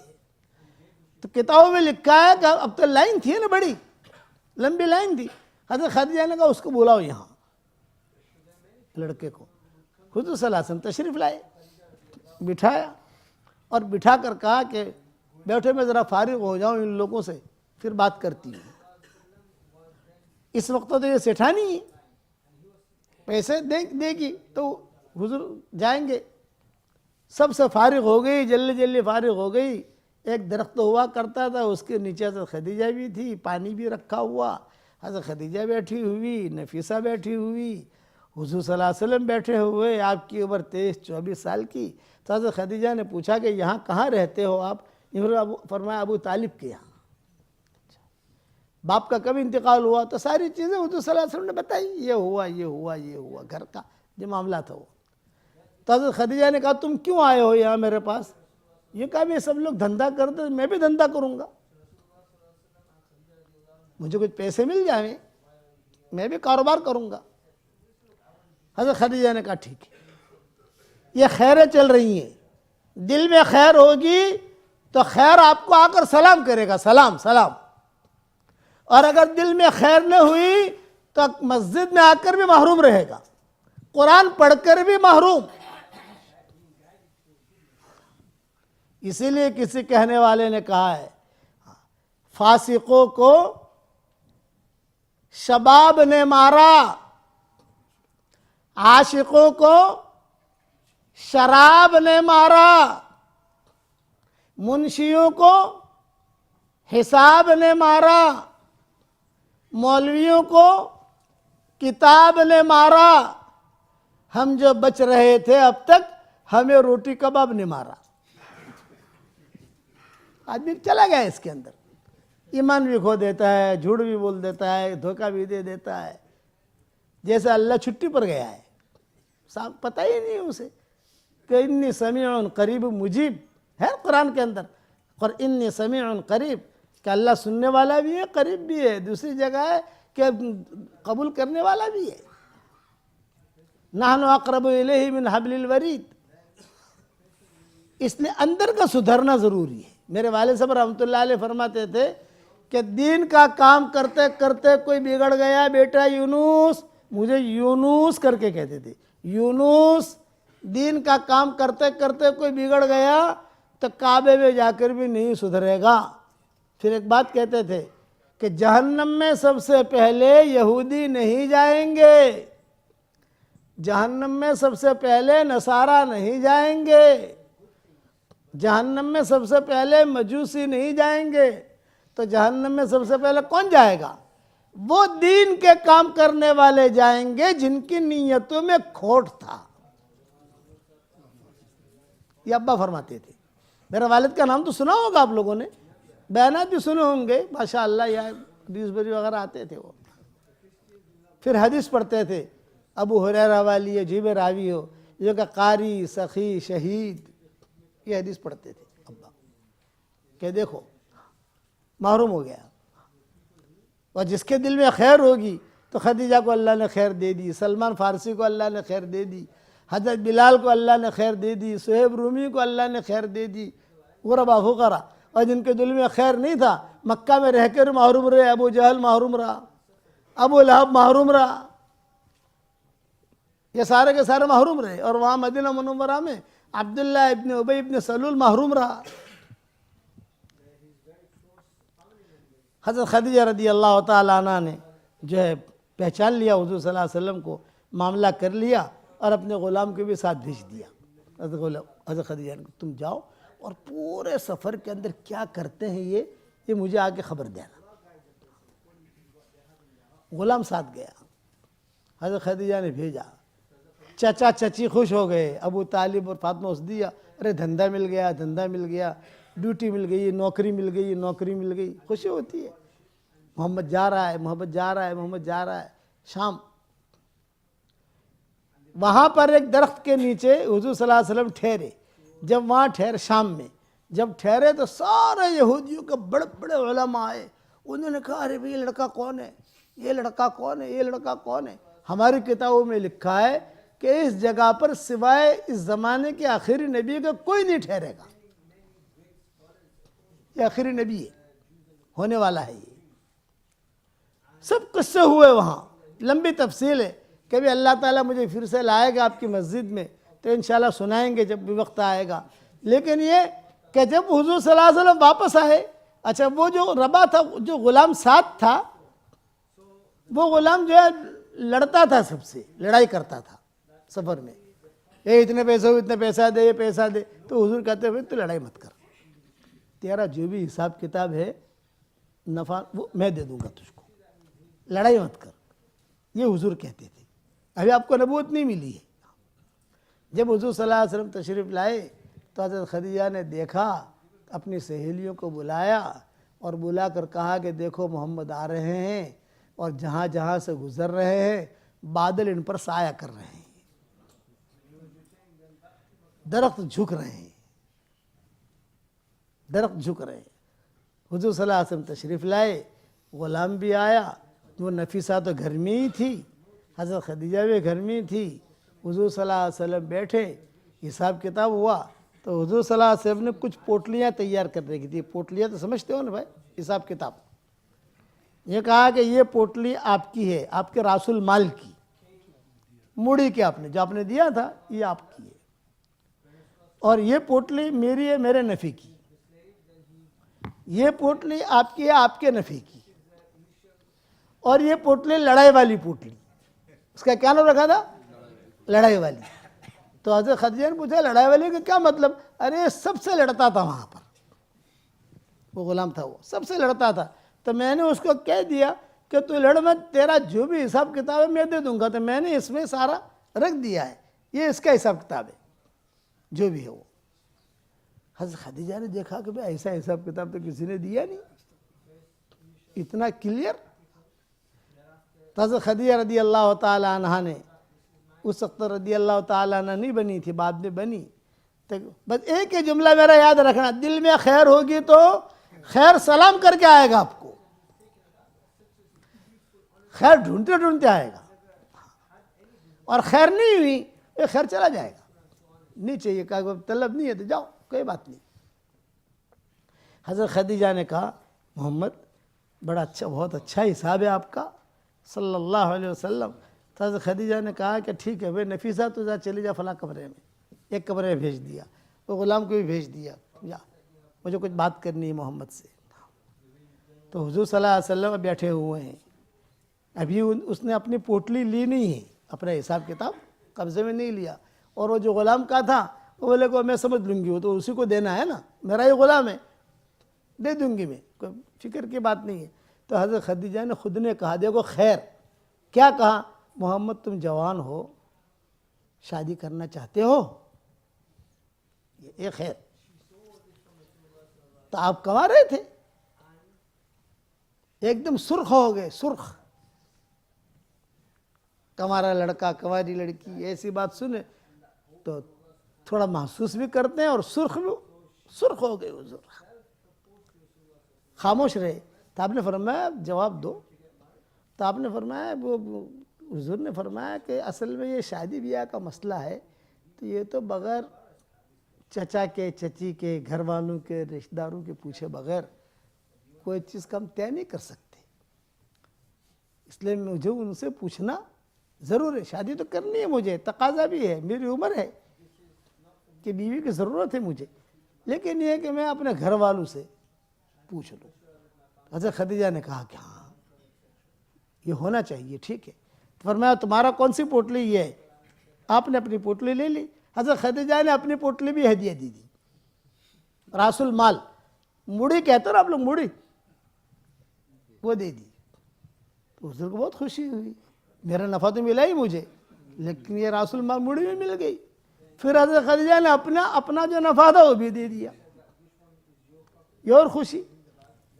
تو کتابوں میں لکھا ہے کہ اب تو لائن تھی نا, بڑی لمبی لائن تھی. حضرت خدیجہ نے کہا اس کو بلاؤ یہاں, لڑکے کو. حضور صلی اللہ علیہ وسلم تشریف لائے, بٹھایا اور بٹھا کر کہا کہ بیٹھے میں ذرا فارغ ہو جاؤں ان لوگوں سے, پھر بات کرتی ہوں. اس وقت تو یہ سیٹھانی ہے, پیسے دے گی تو حضور جائیں گے. سب سے فارغ ہو گئی, جلدی فارغ ہو گئی. ایک درخت ہوا کرتا تھا, اس کے نیچے حضرت خدیجہ بھی تھی, پانی بھی رکھا ہوا, حضرت خدیجہ بیٹھی ہوئی, نفیسہ بیٹھی ہوئی, حضور صلی اللہ علیہ وسلم بیٹھے ہوئے. آپ کی عمر 23-24 سال کی. تو حضرت خدیجہ نے پوچھا کہ یہاں کہاں رہتے ہو آپ؟ فرمایا ابو طالب کے یہاں. باپ کا کب انتقال ہوا؟ تو ساری چیزیں حضور صلی اللہ علیہ وسلم نے بتائی, یہ ہوا گھر کا جو معاملہ تھا وہ. تو حضرت خدیجہ نے کہا تم کیوں آئے ہو یہاں میرے پاس؟ یہ کہا بھی سب لوگ دھندا کرتے, میں بھی دھندا کروں گا, مجھے کچھ پیسے مل جائیں, میں بھی کاروبار کروں گا. حضرت خدیجہ نے کہا ٹھیک ہے, یہ خیریں چل رہی ہیں, دل میں خیر ہوگی تو خیر آپ کو آ کر سلام کرے گا, سلام. اور اگر دل میں خیر نہ ہوئی تو مسجد میں آ کر بھی محروم رہے گا, قرآن پڑھ کر بھی محروم. اسی لیے کسی کہنے والے نے کہا ہے فاسقوں کو شباب نے مارا, عاشقوں کو شراب نے مارا, منشیوں کو حساب نے مارا, مولویوں کو کتاب نے مارا. ہم جو بچ رہے تھے اب تک, ہمیں روٹی کباب نے مارا. آدمی چلا گیا اس کے اندر, ایمان بھی کھو دیتا ہے, جھوٹ بھی بول دیتا ہے, دھوکہ بھی دے دیتا ہے, جیسے اللہ چھٹی پر گیا ہے. پتہ ہی نہیں اسے کہ انی سمیع قریب مجیب ہے قرآن کے اندر, اور انی سمیع قریب کہ اللہ سننے والا بھی ہے, قریب بھی ہے. دوسری جگہ ہے کہ قبول کرنے والا بھی ہے. نحن اقرب الیہ من حبل الورید. اس لیے اندر کا سدھرنا ضروری ہے. میرے والد صاحب رحمۃ اللہ علیہ فرماتے تھے کہ دین کا کام کرتے کرتے کوئی بگڑ گیا، بیٹا یونس، مجھے یونس کر کے کہتے تھے، یونس، دین کا کام کرتے کرتے کوئی بگڑ گیا تو کعبے میں جا کر بھی نہیں سدھرے گا. پھر ایک بات کہتے تھے کہ جہنم میں سب سے پہلے یہودی نہیں جائیں گے، جہنم میں سب سے پہلے نصارہ نہیں جائیں گے، جہنم میں سب سے پہلے مجوسی نہیں جائیں گے. تو جہنم میں سب سے پہلے کون جائے گا؟ وہ دین کے کام کرنے والے جائیں گے جن کی نیتوں میں کھوٹ تھا. یہ ابا فرماتے تھے. میرے والد کا نام تو سنا ہوگا آپ لوگوں نے، بیانات بھی سنے ہوں گے ماشاءاللہ، یا حدیث بری وغیرہ آتے تھے وہ. پھر حدیث پڑھتے تھے، ابو ہریرہ والی عجیب راوی ہو، جو کہ قاری، سخی، شہید، یہ حدیث پڑھتے تھے ابا کہ دیکھو محروم ہو گیا. اور جس کے دل میں خیر ہوگی تو خدیجہ کو اللہ نے خیر دے دی، سلمان فارسی کو اللہ نے خیر دے دی، حضرت بلال کو اللہ نے خیر دے دی، صہیب رومی کو اللہ نے خیر دے دی، غربا فقرا. اور جن کے دل میں خیر نہیں تھا، مکہ میں رہ کر محروم رہے، ابو جہل محروم رہا، ابو لہب محروم رہا، یہ سارے کے سارے محروم رہے. اور وہاں مدینہ منورہ میں عبداللہ ابن ابی ابن سلول محروم رہا. حضرت خدیجہ رضی اللہ تعالیٰ عنہ نے جو ہے پہچان لیا حضور صلی اللہ علیہ وسلم کو، معاملہ کر لیا اور اپنے غلام کے بھی ساتھ بھیج دیا. حضرت خدیجہ نے تم جاؤ اور پورے سفر کے اندر کیا کرتے ہیں یہ مجھے آ کے خبر دینا. غلام ساتھ گیا، حضرت خدیجہ نے بھیجا. چچا چچی خوش ہو گئے، ابو طالب اور فاطمہ اسدیہ، ارے دھندا مل گیا، دھندا مل گیا، ڈیوٹی مل گئی، نوکری مل گئی، نوکری مل گئی. خوشی ہوتی ہے، محمد جا رہا ہے، محمد جا رہا ہے، محمد جا رہا ہے. شام، وہاں پر ایک درخت کے نیچے حضور صلی اللہ علیہ وسلم ٹھہرے. جب وہاں ٹھہرے، شام میں جب ٹھہرے تو سارے یہودیوں کے بڑے بڑے علماء آئے. انہوں نے کہا ارے بھئی یہ لڑکا کون ہے، یہ لڑکا کون ہے، یہ لڑکا کون ہے. ہماری کتابوں میں لکھا ہے کہ اس جگہ پر سوائے اس زمانے کے آخری نبی کا کوئی نہیں ٹھہرے گا. یہ آخری نبی ہے، ہونے والا ہے. یہ سب قصے ہوئے وہاں، لمبی تفصیل ہے. کبھی اللہ تعالیٰ مجھے پھر سے لائے گا آپ کی مسجد میں تو انشاءاللہ سنائیں گے جب بھی وقت آئے گا. لیکن یہ کہ جب حضور صلی اللہ علیہ وسلم واپس آئے، اچھا وہ جو ربا تھا، جو غلام ساتھ تھا، وہ غلام جو ہے لڑتا تھا، سب سے لڑائی کرتا تھا سفر میں. یہ اتنے پیسے ہو، اتنے پیسہ دے، یہ پیسہ دے. تو حضور کہتے ہوئے تو لڑائی مت کر، تیرا جو بھی حساب کتاب ہے نفع وہ میں دے دوں گا تجھ کو، لڑائی مت کر. یہ حضور کہتے تھے. ابھی آپ کو نبوت نہیں ملی ہے. جب حضور صلی اللہ علیہ وسلم تشریف لائے تو حضرت خدیجہ نے دیکھا، اپنی سہیلیوں کو بلایا اور بلا کر کہا کہ دیکھو محمد آ رہے ہیں اور جہاں جہاں سے گزر رہے ہیں بادل ان پر سایہ کر رہے ہیں، درخت جھک رہے ہیں، درخت جھک رہے ہیں. حضور صلی اللہ علیہ وسلم تشریف لائے، غلام بھی آیا. وہ نفیسہ تو گھر میں ہی تھی، حضرت خدیجہ بھی گھر میں تھی. حضور صلی اللہ علیہ وسلم بیٹھے، حساب کتاب ہوا تو حضور صلی اللہ علیہ وسلم نے کچھ پوٹلیاں تیار کر رکھی تھی. پوٹلیاں تو سمجھتے ہو نا بھائی، حساب کتاب. یہ کہا کہ یہ پوٹلی آپ کی ہے، آپ کے راس المال کی، موڑی کے آپ نے جو آپ نے دیا تھا یہ آپ کی ہے، اور یہ پوٹلی میری ہے، میرے نفی کی. یہ پوٹلی آپ کی ہے، آپ کے نفی کی. اور یہ پوٹلی لڑائی والی پوٹلی، اس کا کیا نام رکھا تھا؟ لڑائی والی. تو حضرت خدیجہ نے پوچھا لڑائی والی کا کیا مطلب؟ ارے سب سے لڑتا تھا وہاں پر، وہ غلام تھا، وہ سب سے لڑتا تھا. تو میں نے اس کو کہہ دیا کہ تو لڑ مت، تیرا جو بھی حساب کتاب ہے میں دے دوں گا. تو میں نے اس میں سارا رکھ دیا ہے، یہ اس کا حساب کتاب ہے جو بھی ہے وہ. حضرت خدیجہ نے دیکھا کہ بھئی ایسا حساب کتاب تو کسی نے دیا نہیں، اتنا کلیئر. تو حضرت خدیجہ رضی اللہ تعالیٰ عنہ نے، اس وقت رضی اللہ تعالیٰ عنہ نہیں بنی تھی، بعد میں بنی. تو بس ایک ہی جملہ میرا یاد رکھنا، دل میں خیر ہوگی تو خیر سلام کر کے آئے گا، آپ کو خیر ڈھونڈتے ڈھونڈتے آئے گا. اور خیر نہیں ہوئی یہ خیر چلا جائے گا, نہیں چاہیے, کہا طلب نہیں ہے تو جاؤ, کوئی بات نہیں. حضرت خدیجہ نے کہا محمد بڑا اچھا, بہت اچھا حساب ہے آپ کا صلی اللہ علیہ وسلم. تو حضرت خدیجہ نے کہا کہ ٹھیک ہے بھائی نفیسہ تو جا چلی جا فلاں کمرے میں, ایک کمرے میں بھیج دیا, وہ غلام کو بھی بھیج دیا, جا مجھے کچھ بات کرنی ہے محمد سے. تو حضور صلی اللہ علیہ وسلم بیٹھے ہوئے ہیں, ابھی اس نے اپنی پوٹلی لی نہیں ہے, اپنا حساب کتاب قبضے میں نہیں لیا, اور وہ جو غلام کا تھا وہ بولے کو میں سمجھ لوں گی, وہ تو اسی کو دینا ہے نا, میرا ہی غلام ہے, دے دوں گی میں, کوئی فکر کی بات نہیں ہے. تو حضرت خدیجہ نے خود نے کہا, دیکھو خیر کیا کہا, محمد تم جوان ہو, شادی کرنا چاہتے ہو, یہ خیر. تو آپ کما رہے تھے, ایک دم سرخ ہو گئے, سرخ, کمارا لڑکا کماری لڑکی, ایسی بات سنے تو تھوڑا محسوس بھی کرتے ہیں, اور سرخ بھی, سرخ ہو گئے حضور, خاموش رہے. تو آپ نے فرمایا جواب دو. تو آپ نے فرمایا, وہ حضور نے فرمایا کہ اصل میں یہ شادی بیاہ کا مسئلہ ہے, تو یہ تو بغیر چچا کے, چچی کے, گھر والوں کے, رشتہ داروں کے پوچھے بغیر کوئی چیز کا ہم طے نہیں کر سکتے, اس لیے مجھے ان سے پوچھنا ضرور ہے. شادی تو کرنی ہے مجھے, تقاضا بھی ہے, میری عمر ہے کہ بیوی کی ضرورت ہے مجھے, لیکن یہ ہے کہ میں اپنے گھر والوں سے پوچھ لوں. حضرت خدیجہ نے کہا کہ ہاں یہ ہونا چاہیے, ٹھیک ہے. تو فرمایا تمہارا کون سی پوٹلی یہ ہے, آپ نے اپنی پوٹلی لے لی. حضرت خدیجہ نے اپنی پوٹلی بھی ہدیہ دی, راس المال, مڑی کہتے ہو نا آپ لوگ, مڑی, وہ دے دی. تو حضور کو بہت خوشی ہوئی, میرا نفع تو ملا ہی مجھے, لیکن یہ راس المال مڑی میں مل گئی. پھر حضرت خدیجہ نے اپنا جو نفع تھا وہ بھی دے دیا, یہ اور خوشی.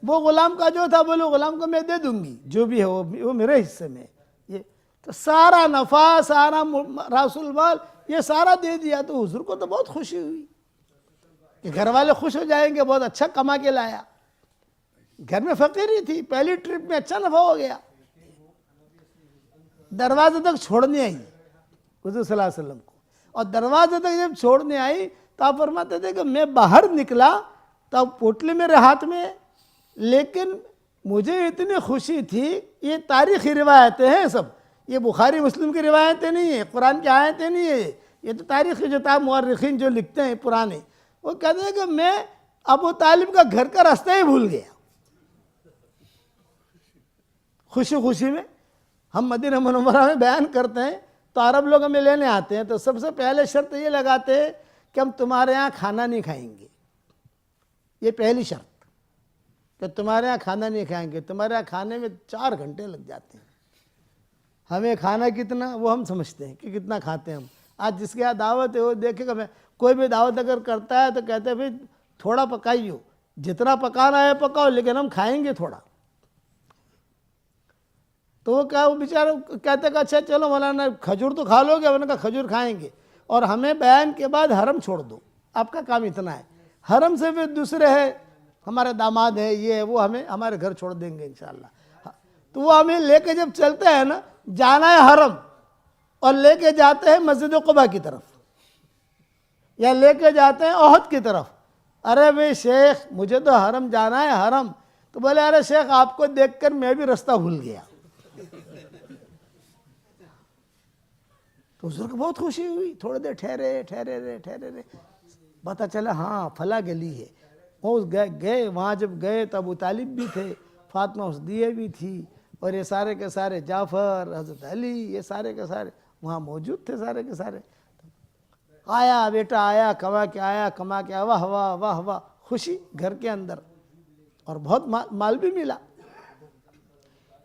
وہ غلام کا جو تھا بولو غلام کو میں دے دوں گی, جو بھی ہے وہ میرے حصے میں. یہ تو سارا نفع, سارا راس المال, یہ سارا دے دیا. تو حضور کو تو بہت خوشی ہوئی کہ گھر والے خوش ہو جائیں گے, بہت اچھا کما کے لایا. گھر میں فقیری تھی, پہلی ٹرپ میں اچھا نفع ہو گیا. دروازے تک چھوڑنے آئی حضور صلی اللہ علیہ وسلم کو, اور دروازے تک جب چھوڑنے آئی تو آپ فرماتے تھے کہ میں باہر نکلا تو پوٹلی میرے ہاتھ میں, لیکن مجھے اتنی خوشی تھی. یہ تاریخی روایتیں ہیں سب, یہ بخاری مسلم کی روایتیں نہیں ہیں, قرآن کی آیتیں نہیں ہیں, یہ تو تاریخی جو مورخین جو لکھتے ہیں پرانے, وہ کہتے ہیں کہ میں ابو طالب کا گھر کا راستہ ہی بھول گیا. خوشی خوشی میں ہم مدینہ منورہ میں بیان کرتے ہیں تو عرب لوگ ہمیں لینے آتے ہیں, تو سب سے پہلے شرط یہ لگاتے ہیں کہ ہم تمہارے ہاں کھانا نہیں کھائیں گے. یہ پہلی شرط کہ تمہارے ہاں کھانا نہیں کھائیں گے. تمہارے ہاں کھانے میں 4 گھنٹے لگ جاتے ہیں. ہمیں کھانا کتنا وہ ہم سمجھتے ہیں کہ کتنا کھاتے ہیں ہم. آج جس کے یہاں دعوت ہے وہ دیکھے گا, میں کوئی بھی دعوت اگر کرتا ہے تو کہتے ہیں بھائی تھوڑا پکائیو, جتنا پکانا ہے پکاؤ, لیکن ہم کھائیں گے تھوڑا. تو وہ کیا, وہ بیچارہ کہتے کہ اچھا چلو مولانا کھجور تو کھا لو گے, انہوں نے کہا کھجور کھائیں گے, اور ہمیں بیان کے بعد حرم چھوڑ دو, آپ کا کام اتنا ہے. حرم سے پھر دوسرے ہے ہمارے داماد ہے, یہ ہے وہ, ہمیں ہمارے گھر چھوڑ دیں گے انشاءاللہ. تو وہ ہمیں لے کے جب چلتے ہیں نا, جانا ہے حرم اور لے کے جاتے ہیں مسجد قباء کی طرف, یا لے کے جاتے ہیں احد کی طرف. ارے بھئی شیخ مجھے تو حرم جانا ہے, حرم. تو بولے ارے شیخ آپ کو دیکھ کر میں بھی رستہ بھول گیا. تو حضور کو بہت خوشی ہوئی, تھوڑے دیر ٹھہرے رہے, پتہ چلا ہاں فلاں گلی ہے. وہ گئے, وہاں جب گئے تو ابو طالب بھی تھے, فاطمہ اسدیہ بھی تھی, اور یہ سارے کے سارے جعفر, حضرت علی, یہ سارے کے سارے وہاں موجود تھے, سارے کے سارے. آیا بیٹا آیا, کما کے آیا, واہ واہ واہ واہ, خوشی گھر کے اندر, اور بہت مال بھی ملا.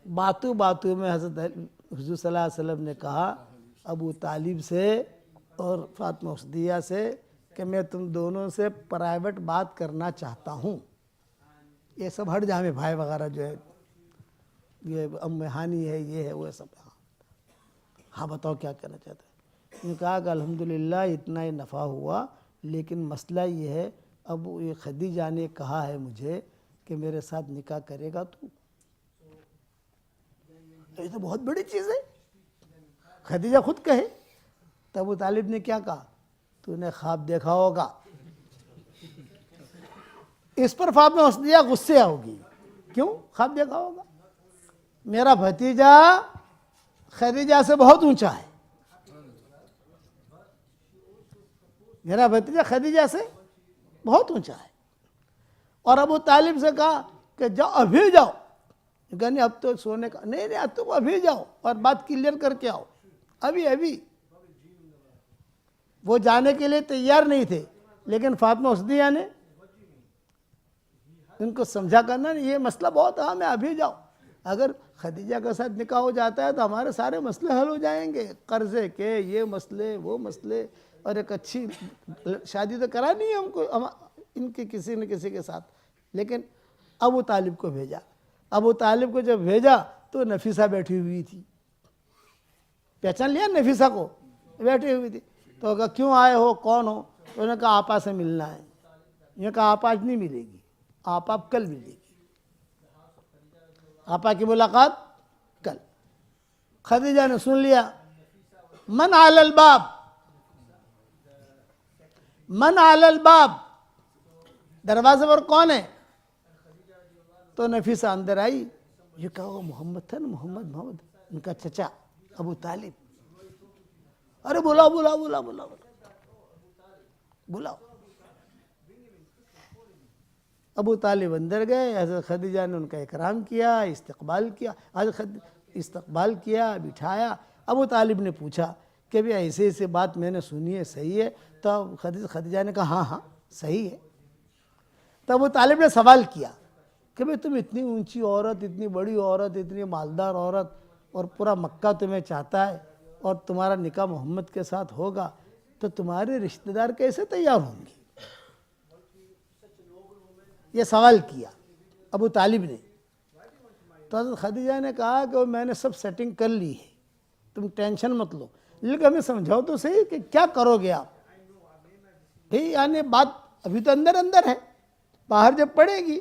باتوں میں حضرت حضور صلی اللہ علیہ وسلم نے کہا ابو طالب سے اور فاطمہ اسدیہ سے کہ میں تم دونوں سے پرائیویٹ بات کرنا چاہتا ہوں. یہ سب ہٹ جائیں بھائی وغیرہ جو ہے, یہ ام ہانی ہے, یہ ہے, وہ سب. ہاں بتاؤ کیا کہنا چاہتا ہے. انہوں نے کہا کہ الحمدللہ اتنا ہی نفع ہوا, لیکن مسئلہ یہ ہے, اب یہ خدیجہ نے کہا ہے مجھے کہ میرے ساتھ نکاح کرے گا تو. یہ تو بہت بڑی چیز ہے. خدیجہ خود کہے تو ابو طالب نے کیا کہا؟ تو نے خواب دیکھا ہوگا. اس پر فاطمہ حسنیہ غصے ہوگی. کیوں خواب دیکھا ہوگا؟ میرا بھتیجا خدیجہ سے بہت اونچا ہے. میرا بھتیجا خدیجہ سے بہت اونچا ہے. اور ابو طالب سے کہا کہ جاؤ ابھی جاؤ. کہا نہیں اب تو سونے کا نہیں اب تم ابھی جاؤ اور بات کلیئر کر کے آؤ. ابھی وہ جانے کے لیے تیار نہیں تھے، لیکن فاطمہ حسنیہ نے ان کو سمجھا کرنا یہ مسئلہ بہت اہم ہے، ابھی جاؤ. اگر خدیجہ کے ساتھ نکاح ہو جاتا ہے تو ہمارے سارے مسئلے حل ہو جائیں گے، قرضے کے یہ مسئلے وہ مسئلے، اور ایک اچھی شادی تو کرانی ہے ہم کو ان کے کسی نہ کسی کے ساتھ. لیکن ابو طالب کو بھیجا. ابو طالب کو جب بھیجا تو نفیسہ بیٹھی ہوئی تھی. پہچان لیا نفیسہ کو؟ بیٹھی ہوئی تھی. تو کہا کیوں آئے ہو، کون ہو؟ تو انہوں نے کہا آپا سے ملنا ہے. یہ کہا آپا آج نہیں ملے گی، آپا کل ملے گی. آپا کی ملاقات کل. خدیجہ نے سن لیا. من علی الباب، من علی الباب، دروازے پر کون ہے؟ تو نفیسہ اندر آئی. یہ کہا وہ محمد تھا نا، محمد ان کا چچا ابو طالب. ارے بلاؤ بلاؤ بلاؤ بلاؤ بلاؤ. ابو طالب اندر گئے. حضرت خدیجہ نے ان کا اکرام کیا، استقبال کیا. استقبال کیا، بٹھایا. ابو طالب نے پوچھا کہ بھی ایسے ایسے بات میں نے سنی ہے، صحیح ہے؟ تو خدیجہ نے کہا ہاں صحیح ہے. تو ابو طالب نے سوال کیا کہ بھئی تم اتنی اونچی عورت، اتنی بڑی عورت، اتنی مالدار عورت، اور پورا مکہ تمہیں چاہتا ہے، اور تمہارا نکاح محمد کے ساتھ ہوگا، تو تمہارے رشتہ دار کیسے تیار ہوں گے؟ یہ سوال کیا ابو طالب نے. تو حضرت خدیجہ نے کہا کہ میں نے سب سیٹنگ کر لی ہے، تم ٹینشن مت لو، لیکن ہمیں سمجھاؤ تو صحیح کہ کیا کرو گے آپ. یعنی بات ابھی تو اندر اندر ہے، باہر جب پڑے گی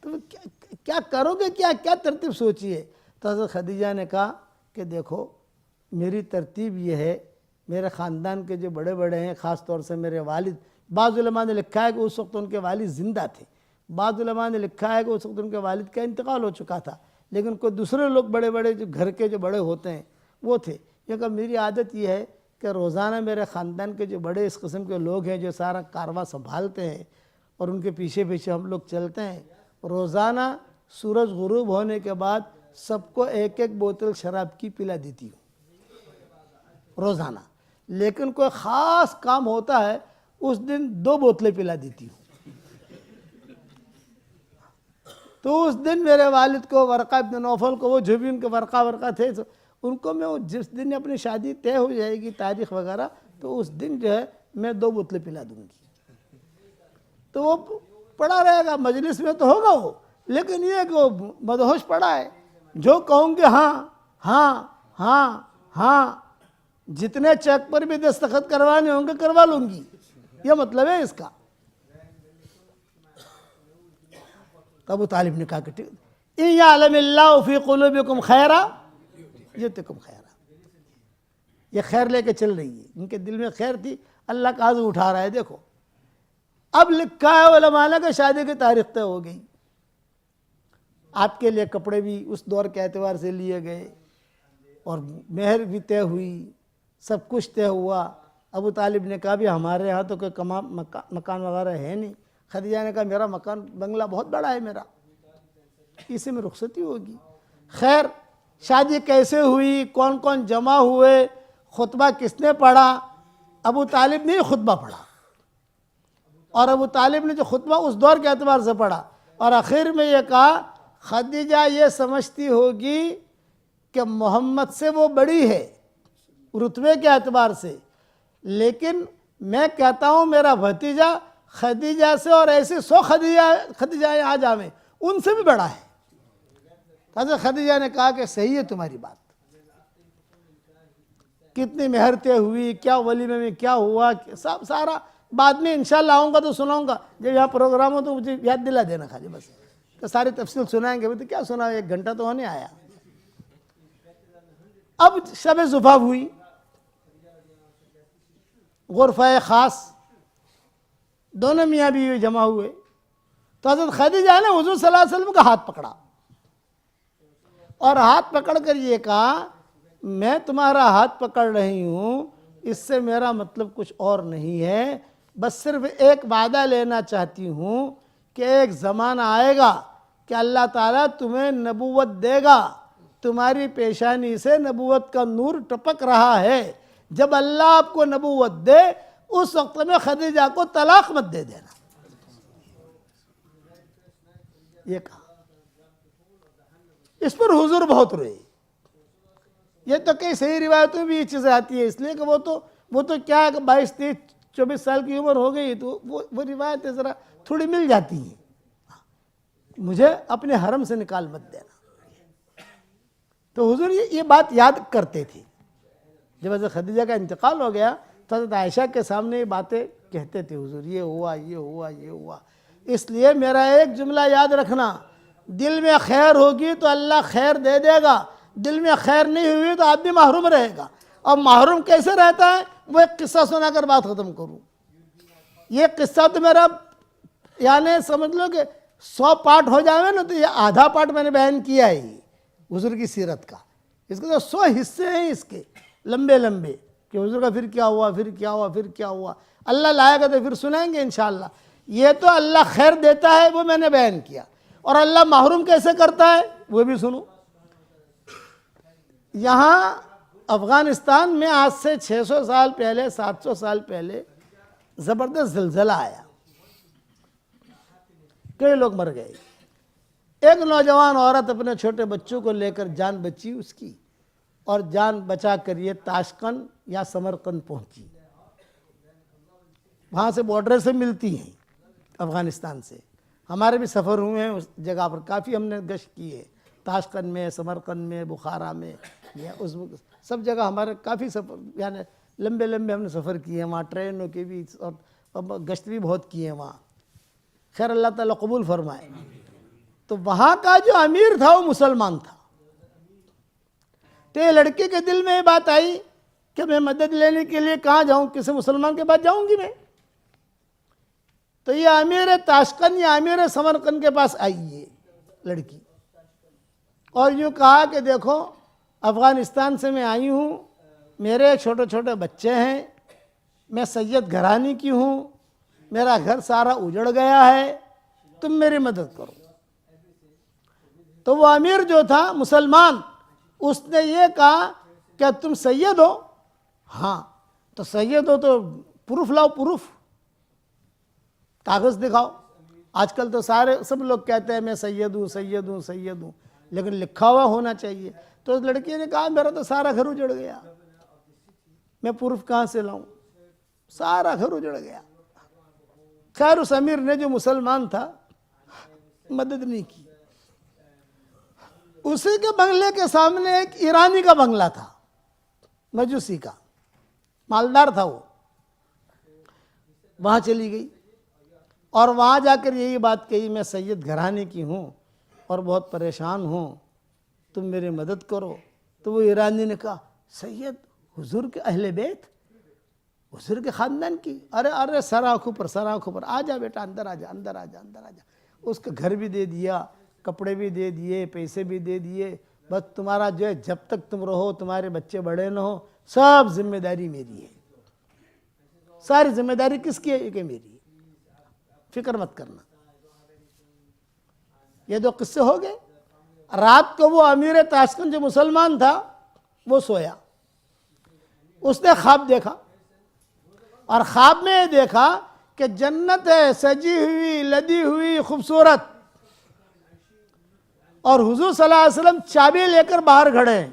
تو کیا کرو گے، کیا ترتیب سوچیے. تو حضرت خدیجہ نے کہا کہ دیکھو میری ترتیب یہ ہے، میرے خاندان کے جو بڑے بڑے ہیں، خاص طور سے میرے والد، بعض علماء نے لکھا ہے کہ اس وقت ان کے والد زندہ تھے، بعض علماء نے لکھا ہے کہ اس وقت ان کے والد کا انتقال ہو چکا تھا، لیکن کوئی دوسرے لوگ بڑے بڑے جو گھر کے جو بڑے ہوتے ہیں وہ تھے. یہ کہ میری عادت یہ ہے کہ روزانہ میرے خاندان کے جو بڑے اس قسم کے لوگ ہیں جو سارا کارواں سنبھالتے ہیں اور ان کے پیچھے پیچھے ہم لوگ چلتے ہیں، روزانہ سورج غروب ہونے کے بعد سب کو ایک ایک بوتل شراب کی پلا دیتی ہوں روزانہ. لیکن کوئی خاص کام ہوتا ہے اس دن 2 بوتلیں پلا دیتی ہوں. تو اس دن میرے والد کو، ورقہ ابن نوفل کو، وہ جو بھی ان کے ورقہ تھے، ان کو میں جس دن اپنی شادی طے ہو جائے گی، تاریخ وغیرہ، تو اس دن جو ہے میں 2 بوتلیں پلا دوں گی. تو وہ پڑا رہے گا، مجلس میں تو ہوگا وہ، لیکن یہ کہ وہ مدہوش پڑا ہے. جو کہوں گے ہاں ہاں ہاں ہاں، جتنے چیک پر بھی دستخط کروانے ہوں گے کروا لوں گی، یہ مطلب ہے اس کا. ابو طالب نے کہا کہ اِن یعلم اللہ فی قلوبکم خیرا یؤتکم خیرا. یہ خیر لے کے چل رہی ہے، ان کے دل میں خیر تھی، اللہ کا عزو اٹھا رہا ہے. دیکھو اب لکھا ہے علماء نے کہ شادی کی تاریخ طے ہو گئی. آپ کے لیے کپڑے بھی اس دور کے اعتبار سے لیے گئے، اور مہر بھی طے ہوئی، سب کچھ طے ہوا. ابو طالب نے کہا بھی ہمارے ہاں تو کوئی مکان وغیرہ ہے نہیں. خدیجہ نے کہا میرا مکان بنگلہ بہت بڑا ہے میرا، اسی میں رخصتی ہوگی. خیر شادی کیسے ہوئی، کون کون جمع ہوئے، خطبہ کس نے پڑھا؟ ابو طالب نے خطبہ پڑھا. اور ابو طالب نے جو خطبہ اس دور کے اعتبار سے پڑھا، اور آخر میں یہ کہا خدیجہ یہ سمجھتی ہوگی کہ محمد سے وہ بڑی ہے رتبے کے اعتبار سے، لیکن میں کہتا ہوں میرا بھتیجا خدیجہ سے، اور ایسے 100 خدیجہ آ جاویں، ان سے بھی بڑا ہے. حضرت خدیجہ نے کہا کہ صحیح ہے تمہاری بات. کتنی مہر طے ہوئی، کیا ولیمے میں کیا ہوا، سب سارا بعد میں انشاءاللہ آؤں گا تو سناؤں گا. جب یہاں پروگرام ہو تو مجھے یاد دلا دینا خالی بس، تو ساری تفصیل سنائیں گے. تو کیا سنا، 1 گھنٹہ تو ہونے آیا. اب شب زفاف ہوئی. غرفہ خاص، دونوں میاں بیوی جمع ہوئے تو حضرت خدیجہ نے حضور صلی اللہ علیہ وسلم کا ہاتھ پکڑا اور ہاتھ پکڑ کر یہ کہا میں تمہارا ہاتھ پکڑ رہی ہوں، اس سے میرا مطلب کچھ اور نہیں ہے، بس صرف ایک وعدہ لینا چاہتی ہوں کہ ایک زمانہ آئے گا کہ اللہ تعالیٰ تمہیں نبوت دے گا، تمہاری پیشانی سے نبوت کا نور ٹپک رہا ہے، جب اللہ آپ کو نبوت دے اس وقت میں خدیجہ کو طلاق مت دے دینا، یہ کہا۔ اس پر حضور بہت روئے۔ یہ تو کئی صحیح روایتوں میں بھی یہ چیزیں آتی ہے، اس لیے کہ وہ تو کیا ہے کہ 22 23 24 سال کی عمر ہو گئی تو وہ روایتیں ذرا تھوڑی مل جاتی ہیں، مجھے اپنے حرم سے نکال مت دینا۔ تو حضور یہ بات یاد کرتے تھے، جب حضرت خدیجہ کا انتقال ہو گیا تو حضرت عائشہ کے سامنے یہ باتیں کہتے تھے، حضور یہ ہوا یہ ہوا یہ ہوا۔ اس لیے میرا ایک جملہ یاد رکھنا، دل میں خیر ہوگی تو اللہ خیر دے دے گا، دل میں خیر نہیں ہوئی تو آدمی محروم رہے گا۔ اور محروم کیسے رہتا ہے؟ وہ ایک قصہ سنا کر بات ختم کروں۔ یہ قصہ تو میرا یعنی سمجھ لو کہ 100 پارٹ ہو جائے نا تو یہ آدھا پارٹ میں نے بیان کیا ہے حضور کی سیرت کا۔ اس کے تو 100 حصے ہیں اس کے لمبے لمبے، کہ حضور کا پھر کیا ہوا پھر کیا ہوا پھر کیا ہوا، اللہ لائے گا تو پھر سنائیں گے انشاءاللہ۔ یہ تو اللہ خیر دیتا ہے وہ میں نے بیان کیا، اور اللہ محروم کیسے کرتا ہے وہ بھی سنو۔ یہاں افغانستان میں آج سے 600 سال پہلے 700 سال پہلے زبردست زلزلہ آیا، کئی لوگ مر گئے۔ ایک نوجوان عورت اپنے چھوٹے بچوں کو لے کر جان بچی اس کی، اور جان بچا کر یہ تاشقند یا سمرقند پہنچی۔ وہاں سے بارڈر سے ملتی ہیں افغانستان سے، ہمارے بھی سفر ہوئے ہیں اس جگہ پر، کافی ہم نے گشت کی ہے، تاشقند میں، سمرقند میں، بخارا میں، اس سب جگہ ہمارے کافی سفر، یعنی لمبے لمبے ہم نے سفر کیے ہیں وہاں، ٹرینوں کے بھی اور گشت بھی بہت کیے ہیں وہاں۔ خیر اللہ تعالیٰ قبول فرمائے۔ تو وہاں کا جو امیر تھا وہ مسلمان تھا، تو یہ لڑکے کے دل میں یہ بات آئی کہ میں مدد لینے کے لیے کہاں جاؤں، کسی مسلمان کے پاس جاؤں گی میں؟ تو یہ امیر تاشقند یا امیر سمرقند کے پاس آئی یہ لڑکی، اور یوں کہا کہ دیکھو افغانستان سے میں آئی ہوں، میرے چھوٹے چھوٹے بچے ہیں، میں سید گھرانی کی ہوں، میرا گھر سارا اجڑ گیا ہے، تم میری مدد کرو۔ تو وہ امیر جو تھا مسلمان، اس نے یہ کہا کہ تم سید ہو؟ ہاں۔ تو سید ہو تو پروف لاؤ، پروف، کاغذ دکھاؤ۔ آج کل تو سب لوگ کہتے ہیں میں سید ہوں سید ہوں سید ہوں، لیکن لکھا ہوا ہونا چاہیے۔ تو اس لڑکی نے کہا میرا تو سارا گھر اجڑ گیا، میں پروف کہاں سے لاؤں، سارا گھر اجڑ گیا۔ خیر اس امیر نے جو مسلمان تھا مدد نہیں کی۔ اسی کے بنگلے کے سامنے ایک ایرانی کا بنگلہ تھا، مجوسی کا، مالدار تھا وہ، وہاں چلی گئی اور وہاں جا کر یہی بات کہی میں سید گھرانے کی ہوں اور بہت پریشان ہوں، تم میری مدد کرو۔ تو وہ ایرانی نے کہا سید حضور کے اہل بیت، حضور کے خاندان کی؟ ارے سر آنکھوں پر، آ جا بیٹا، اندر آ جا اندر آ جا اندر آ جا۔ اس کا گھر بھی دے دیا، کپڑے بھی دے دیے، پیسے بھی دے دیے، بس تمہارا جو ہے جب تک تم رہو، تمہارے بچے بڑے نہ ہو، سب ذمہ داری میری ہے۔ ساری ذمہ داری کس کی ہے؟ کہ میری ہے، فکر مت کرنا۔ یہ دو قصے ہو گئے۔ رات کو وہ امیر تاشقند جو مسلمان تھا وہ سویا، اس نے خواب دیکھا، اور خواب میں یہ دیکھا کہ جنت ہے سجی ہوئی لدی ہوئی خوبصورت، اور حضور صلی اللہ علیہ وسلم چابی لے کر باہر کھڑے ہیں،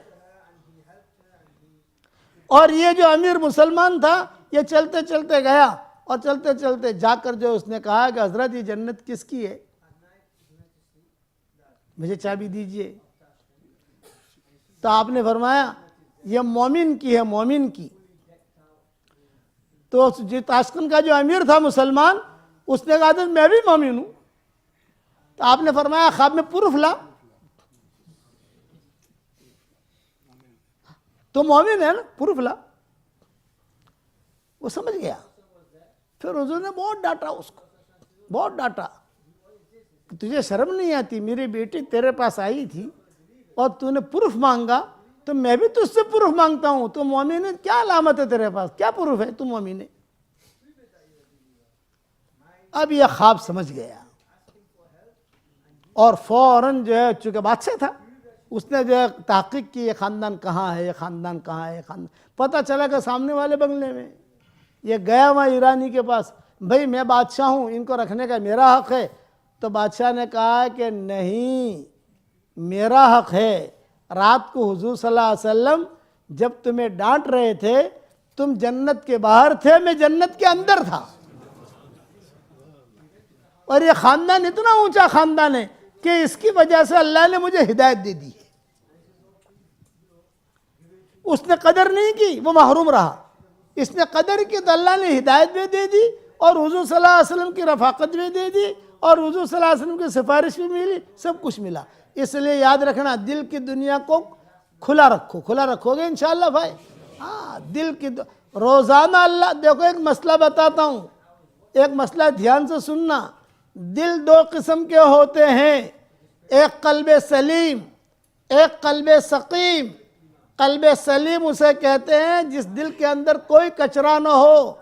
اور یہ جو امیر مسلمان تھا یہ چلتے چلتے گیا، اور چلتے چلتے جا کر جو اس نے کہا کہ حضرت یہ جنت کس کی ہے، مجھے چابی دیجئے۔ تو آپ نے فرمایا یہ مومن کی ہے، مومن کی۔ تو جو تاشقند کا جو امیر تھا مسلمان، اس نے کہا میں بھی مومن ہوں۔ تو آپ نے فرمایا خواب میں پروف لا، تو مومن ہے نا، پروف لا۔ وہ سمجھ گیا. پھر حضور نے بہت ڈانٹا اس کو, بہت ڈانٹا. تجھے شرم نہیں آتی؟ میری بیٹی تیرے پاس آئی تھی اور تو نے پروف مانگا, تو میں بھی تجھ سے پروف مانگتا ہوں. تو مومن ہے, کیا علامت ہے تیرے پاس, کیا پروف ہے تو مومن ہے؟ اب یہ خواب سمجھ گیا اور فوراً جو ہے, چونکہ بادشاہ تھا, اس نے جو ہے تحقیق کی, یہ خاندان کہاں ہے, یہ خاندان کہاں ہے, یہ خاندان. پتہ چلا کہ سامنے والے بنگلے میں. یہ گیا وہاں ایرانی کے پاس, بھئی میں بادشاہ ہوں, ان کو رکھنے کا میرا حق ہے. تو بادشاہ نے کہا کہ نہیں, میرا حق ہے. رات کو حضور صلی اللہ علیہ وسلم جب تمہیں ڈانٹ رہے تھے, تم جنت کے باہر تھے, میں جنت کے اندر تھا. اور یہ خاندان اتنا اونچا خاندان ہے کہ اس کی وجہ سے اللہ نے مجھے ہدایت دے دی ہے. اس نے قدر نہیں کی, وہ محروم رہا. اس نے قدر کی تو اللہ نے ہدایت بھی دے دی, اور حضور صلی اللہ علیہ وسلم کی رفاقت بھی دے دی, اور حضور صلی اللہ علیہ وسلم کی سفارش بھی ملی, سب کچھ ملا. اس لیے یاد رکھنا, دل کی دنیا کو کھلا رکھو. کھلا رکھو گے انشاءاللہ بھائی. ہاں, دل کی روزانہ اللہ, دیکھو ایک مسئلہ بتاتا ہوں, ایک مسئلہ دھیان سے سننا. دل دو قسم کے ہوتے ہیں, ایک قلب سلیم, ایک قلب سقیم. قلب سلیم اسے کہتے ہیں جس دل کے اندر کوئی کچرا نہ ہو,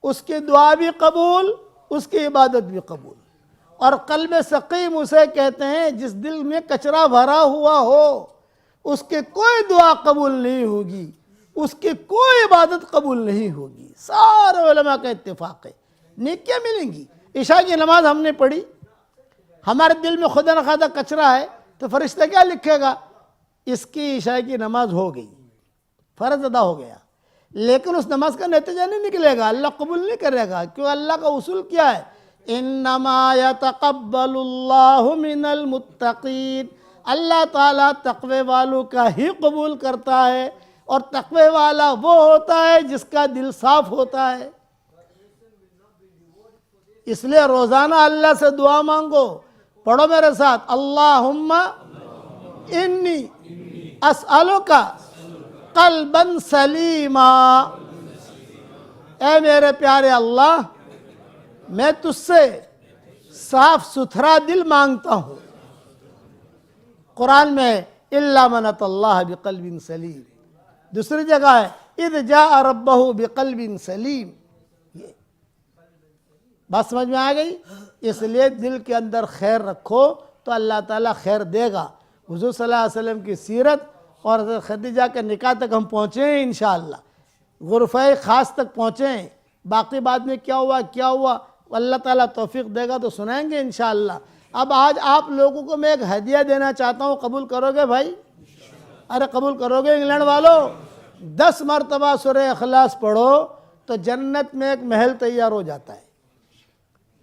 اس کی دعا بھی قبول, اس کی عبادت بھی قبول. اور قلب سقیم اسے کہتے ہیں جس دل میں کچرا بھرا ہوا ہو, اس کی کوئی دعا قبول نہیں ہوگی, اس کی کوئی عبادت قبول نہیں ہوگی. سارے علماء کا اتفاق ہے. نیکیاں ملیں گی. عشاء کی نماز ہم نے پڑھی, ہمارے دل میں خدا نخواستہ کچرا ہے, تو فرشتہ کیا لکھے گا؟ اس کی عشاء کی نماز ہو گئی, فرض ادا ہو گیا. لیکن اس نماز کا نتیجہ نہیں نکلے گا, اللہ قبول نہیں کرے گا. کیوں؟ اللہ کا اصول کیا ہے؟ انما یتقبل اللہ من المتقین. اللہ تعالیٰ تقوی والوں کا ہی قبول کرتا ہے, اور تقوی والا وہ ہوتا ہے جس کا دل صاف ہوتا ہے. اس لیے روزانہ اللہ سے دعا مانگو. پڑھو میرے ساتھ, اللہم انی اسألک قلبا سلیما. اے میرے پیارے اللہ, میں تجھ سے صاف ستھرا دل مانگتا ہوں. قرآن میں الا من اتی اللہ بقلب سلیم. دوسری جگہ ہے اذ جاء ربہ بقلب سلیم. بات سمجھ میں آ گئی؟ اس لیے دل کے اندر خیر رکھو تو اللہ تعالیٰ خیر دے گا. حضور صلی اللہ علیہ وسلم کی سیرت اور حضرت خدیجہ کے نکاح تک ہم پہنچے ہیں انشاءاللہ, غرفہ خاص تک پہنچے ہیں. باقی بعد میں کیا ہوا اللہ تعالیٰ توفیق دے گا تو سنائیں گے انشاءاللہ. اب آج آپ لوگوں کو میں ایک ہدیہ دینا چاہتا ہوں, قبول کرو گے بھائی؟ ارے قبول کرو گے انگلینڈ والوں؟ 10 مرتبہ سورہ اخلاص پڑھو تو جنت میں ایک محل تیار ہو جاتا ہے.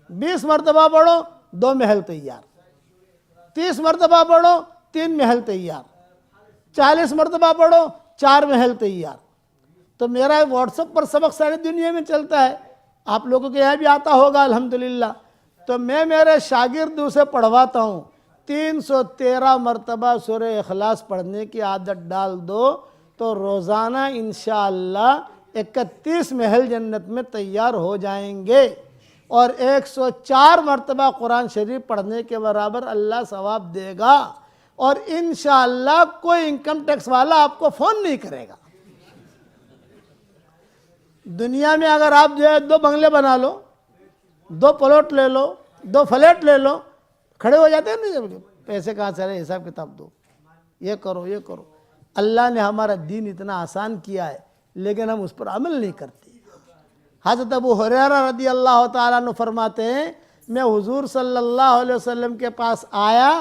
20 مرتبہ پڑھو 2 محل تیار, 30 مرتبہ پڑھو 3 محل تیار, 40 مرتبہ پڑھو 4 محل تیار. تو میرا واٹس ایپ پر سبق ساری دنیا میں چلتا ہے, آپ لوگوں کے یہاں بھی آتا ہوگا الحمدللہ. تو میں میرے شاگردوں سے پڑھواتا ہوں, 313 مرتبہ سورہ اخلاص پڑھنے کی عادت ڈال دو تو روزانہ انشاءاللہ 31 محل جنت میں تیار ہو جائیں گے. اور 104 مرتبہ قرآن شریف پڑھنے کے برابر اللہ ثواب دے گا. اور انشاءاللہ کوئی انکم ٹیکس والا آپ کو فون نہیں کرے گا. دنیا میں اگر آپ جو ہے 2 بنگلے بنا لو, 2 پلاٹ لے لو, 2 فلیٹ لے لو, کھڑے ہو جاتے ہیں نہیں, پیسے کہاں سے رہے, حساب کتاب دو, یہ کرو یہ کرو. اللہ نے ہمارا دین اتنا آسان کیا ہے لیکن ہم اس پر عمل نہیں کرتے. حضرت ابو ہریرہ رضی اللہ تعالیٰ عنہ فرماتے ہیں, میں حضور صلی اللہ علیہ وسلم کے پاس آیا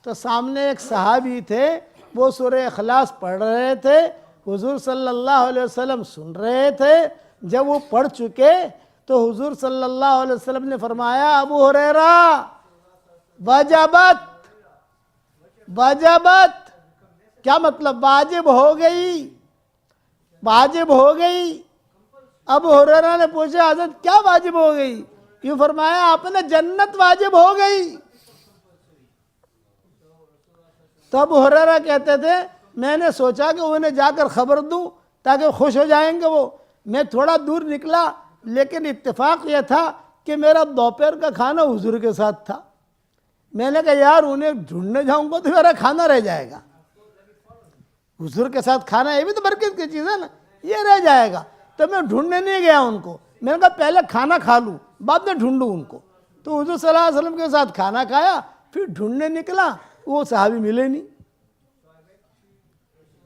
تو سامنے ایک صحابی تھے, وہ سورہ اخلاص پڑھ رہے تھے, حضور صلی اللہ علیہ وسلم سن رہے تھے. جب وہ پڑھ چکے تو حضور صلی اللہ علیہ وسلم نے فرمایا, ابو ہریرہ وجبت. وجبت کیا مطلب؟ واجب ہو گئی, واجب ہو گئی. ابو ہریرہ نے پوچھا, حضرت کیا واجب ہو گئی؟ کیوں فرمایا, آپ نے جنت واجب ہو گئی. تو ابو ہریرہ کہتے تھے, میں نے سوچا کہ انہیں جا کر خبر دوں تاکہ خوش ہو جائیں گے وہ. میں تھوڑا دور نکلا لیکن اتفاق یہ تھا کہ میرا دوپہر کا کھانا حضور کے ساتھ تھا. میں نے کہا یار انہیں ڈھونڈنے جاؤں گا تو میرا کھانا رہ جائے گا. حضور کے ساتھ کھانا یہ بھی تو برکت کی چیز ہے نا, یہ رہ جائے گا. تو میں ڈھونڈنے نہیں گیا ان کو, میں نے کہا پہلے کھانا کھا لوں بعد میں ڈھونڈوں ان کو. تو حضور صلی اللہ علیہ وسلم کے ساتھ کھانا کھایا, پھر ڈھونڈنے نکلا, وہ صحابی ملے نہیں.